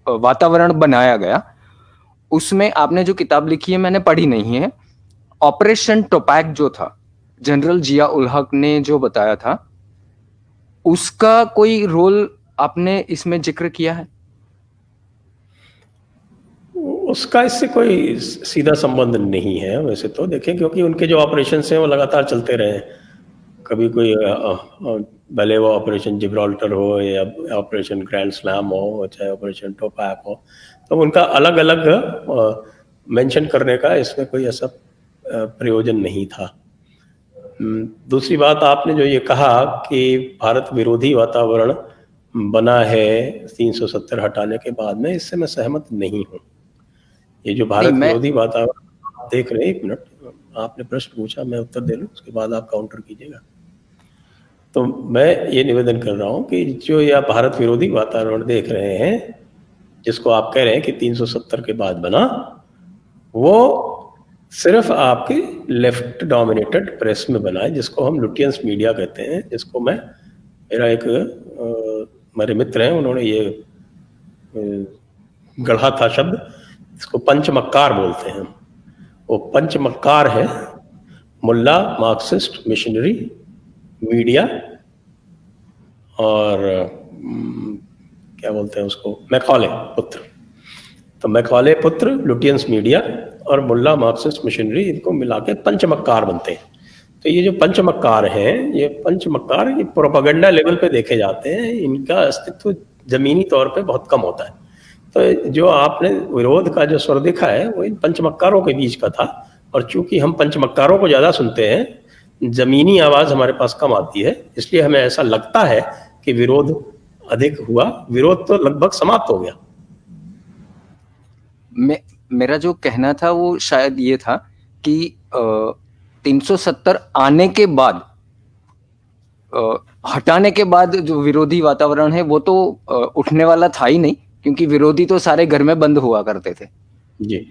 वातावरण बनाया गया, उसमें आपने जो किताब लिखी है मैंने पढ़ी नहीं है, ऑपरेशन टोपैक जो था, जनरल जिया उल हक ने जो बताया था, उसका कोई रोल आपने इसमें जिक्र किया है? उसका इससे कोई सीधा संबंध नहीं है वैसे तो, देखें, क्योंकि उनके जो ऑपरेशन हैं वो लगातार चलते रहे हैं। कभी कोई भले वो ऑपरेशन जिब्राल्टर हो या ऑपरेशन ग्रैंड स्लैम हो, चाहे ऑपरेशन टोपैक हो, तो उनका अलग अलग मेंशन करने का इसमें कोई ऐसा प्रयोजन नहीं था। दूसरी बात, आपने जो ये कहा कि भारत विरोधी वातावरण बना है 370 हटाने के बाद में, इससे मैं सहमत नहीं हूँ। ये जो भारत विरोधी वातावरण आप देख रहे हैं, 1 मिनट, आपने प्रश्न पूछा, मैं उत्तर दे लूँ, उसके बाद आप काउंटर कीजिएगा। तो मैं ये निवेदन कर रहा हूँ कि जो यह भारत विरोधी वातावरण देख रहे हैं, जिसको आप कह रहे हैं कि 370 के बाद बना, वो सिर्फ आपके लेफ्ट डोमिनेटेड प्रेस में बना है, जिसको हम लुटियंस मीडिया कहते हैं, जिसको मेरा एक मेरे मित्र हैं, उन्होंने ये गढ़ा था शब्द, इसको पंचमक्कार बोलते हैं। वो पंचमक्कार है मुल्ला, मार्क्सिस्ट, मिशनरी, मीडिया और क्या बोलते हैं उसको, मैकॉले पुत्र। तो मैकॉले पुत्र, लुटियंस मीडिया और मुल्ला, मार्क्सिस्ट, मिशनरी, इनको मिला के पंचमक्कार बनते हैं। तो ये जो पंचमक्कार हैं, ये पंचमक्कार ये प्रोपेगेंडा लेवल पे देखे जाते हैं, इनका अस्तित्व जमीनी तौर पे बहुत कम होता है। तो जो आपने विरोध का जो स्वर देखा है, वो इन पंचमक्कारों के बीच का था, और चूंकि हम पंचमक्कारों को ज़्यादा सुनते हैं, जमीनी आवाज़ हमारे पास कम आती है, इसलिए हमें ऐसा लगता है कि विरोध अधिक हुआ। विरोध तो लगभग समाप्त हो गया। मेरा जो कहना था वो शायद ये था कि 370 आने के बाद, हटाने के बाद जो विरोधी वातावरण है वो तो उठने वाला था ही नहीं, क्योंकि विरोधी तो सारे घर में बंद हुआ करते थे। जी,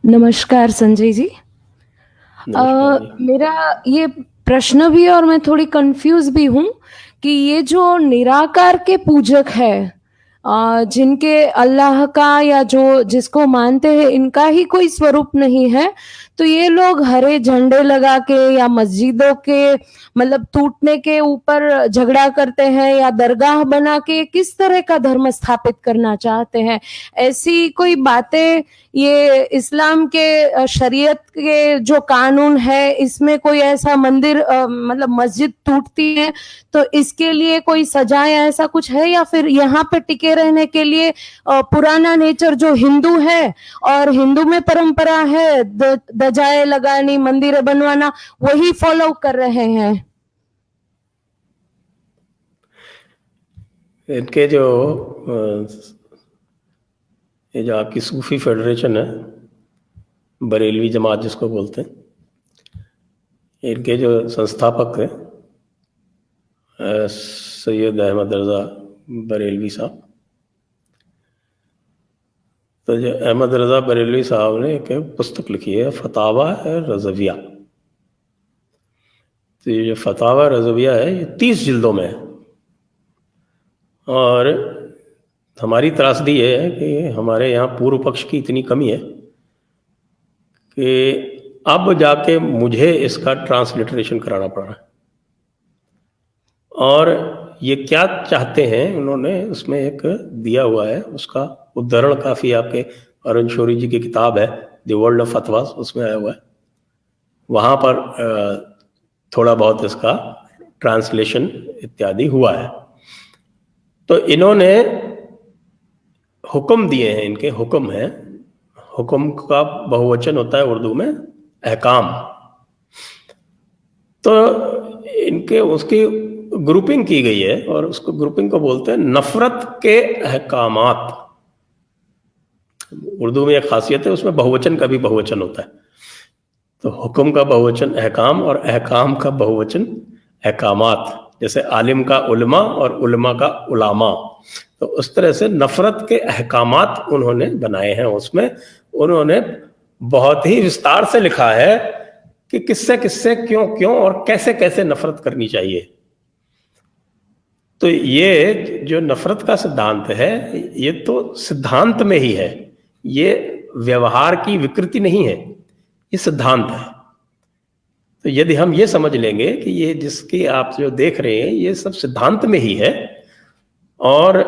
नमस्कार संजय जी। मेरा ये प्रश्न भी है और मैं थोड़ी कंफ्यूज भी हूँ कि ये जो निराकार के पूजक है, जिनके अल्लाह का या जो जिसको मानते हैं, इनका ही कोई स्वरूप नहीं है, तो ये लोग हरे झंडे लगा के या मस्जिदों के मतलब टूटने के ऊपर झगड़ा करते हैं या दरगाह बना के किस तरह का धर्म स्थापित करना चाहते हैं? ऐसी कोई बातें ये इस्लाम के शरीयत के जो कानून है, इसमें कोई ऐसा मंदिर मतलब मस्जिद टूटती है तो इसके लिए कोई सजा या ऐसा कुछ है, या फिर यहाँ पे टिके रहने के लिए पुराना नेचर जो हिंदू है और हिंदू में परंपरा है ध्वजाएं लगानी, मंदिरें बनवाना, वही फॉलो कर रहे हैं? इनके जो ये जो आपकी सूफी फेडरेशन है, बरेलवी जमात जिसको बोलते हैं, इनके जो संस्थापक हैं सैयद अहमद रज़ा बरेलवी साहब, तो जो अहमद रज़ा बरेलवी साहब ने एक पुस्तक लिखी है, फतावा है रज़विया। तो ये जो फतावा रज़विया है, ये 30 जिल्दों में है, और हमारी त्रासदी ये है कि हमारे यहाँ पूर्व पक्ष की इतनी कमी है कि अब जाके मुझे इसका ट्रांसलिटरेशन कराना पड़ रहा है। और ये क्या चाहते हैं, उन्होंने उसमें एक दिया हुआ है, उसका उद्धरण काफ़ी आपके अरुण शौरी जी की किताब है द वर्ल्ड ऑफ फतवास, उसमें आया हुआ है। वहाँ पर थोड़ा बहुत इसका ट्रांसलेशन इत्यादि हुआ है। तो इन्होंने हुक्म दिए हैं, इनके हुक्म हैं, हुक्म का बहुवचन होता है उर्दू में अहकाम। तो इनके उसकी ग्रुपिंग की गई है और उसको ग्रुपिंग को बोलते हैं नफरत के अहकामात। उर्दू में एक खासियत है, उसमें बहुवचन का भी बहुवचन होता है। तो हुक्म का बहुवचन अहकाम और अहकाम का बहुवचन अहकामात, जैसे आलिम का उलमा और उलमा का उलामा। तो उस तरह से नफरत के अहकामात उन्होंने बनाए हैं। उसमें उन्होंने बहुत ही विस्तार से लिखा है कि किससे किससे क्यों क्यों और कैसे कैसे नफरत करनी चाहिए। तो ये जो नफरत का सिद्धांत है, ये तो सिद्धांत में ही है, ये व्यवहार की विकृति नहीं है, ये सिद्धांत है। तो यदि हम ये समझ लेंगे कि ये जिसकी आप जो देख रहे हैं ये सब सिद्धांत में ही है, और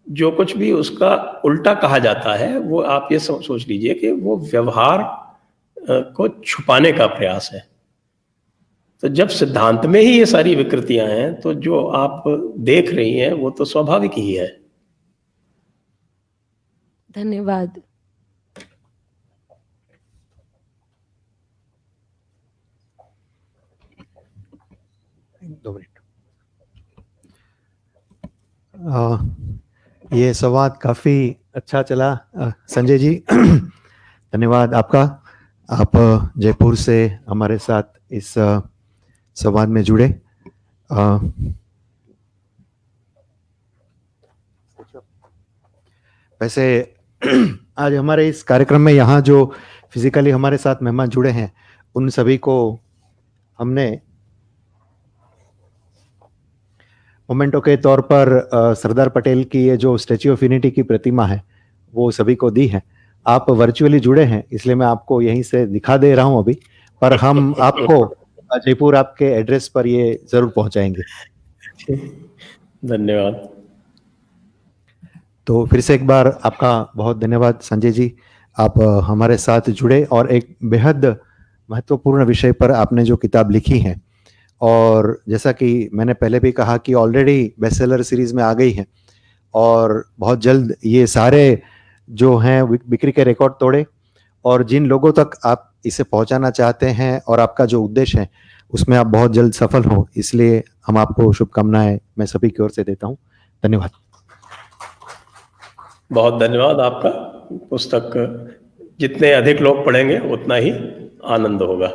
जो कुछ भी उसका उल्टा कहा जाता है वो आप ये सोच लीजिए कि वो व्यवहार को छुपाने का प्रयास है। तो जब सिद्धांत में ही ये सारी विकृतियां हैं तो जो आप देख रही हैं वो तो स्वाभाविक ही है। धन्यवाद। दो मिनट। ये संवाद काफी अच्छा चला संजय जी। धन्यवाद आपका। आप जयपुर से हमारे साथ इस संवाद में जुड़े। वैसे आज हमारे इस कार्यक्रम में यहाँ जो फिजिकली हमारे साथ मेहमान जुड़े हैं उन सभी को हमने मोमेंटो के तौर पर सरदार पटेल की ये जो स्टैच्यू ऑफ यूनिटी की प्रतिमा है वो सभी को दी है। आप वर्चुअली जुड़े हैं इसलिए मैं आपको यहीं से दिखा दे रहा हूं अभी, पर हम आपको जयपुर आपके एड्रेस पर ये जरूर पहुंचाएंगे। धन्यवाद। तो फिर से एक बार आपका बहुत धन्यवाद संजय जी, आप हमारे साथ जुड़े और एक बेहद महत्वपूर्ण विषय पर आपने जो किताब लिखी है, और जैसा कि मैंने पहले भी कहा कि ऑलरेडी बेस्टसेलर सीरीज में आ गई है और बहुत जल्द ये सारे जो हैं बिक्री के रिकॉर्ड तोड़े, और जिन लोगों तक आप इसे पहुंचाना चाहते हैं और आपका जो उद्देश्य है उसमें आप बहुत जल्द सफल हो, इसलिए हम आपको शुभकामनाएं मैं सभी की ओर से देता हूं। धन्यवाद। बहुत धन्यवाद आपका। पुस्तक जितने अधिक लोग पढ़ेंगे उतना ही आनंद होगा।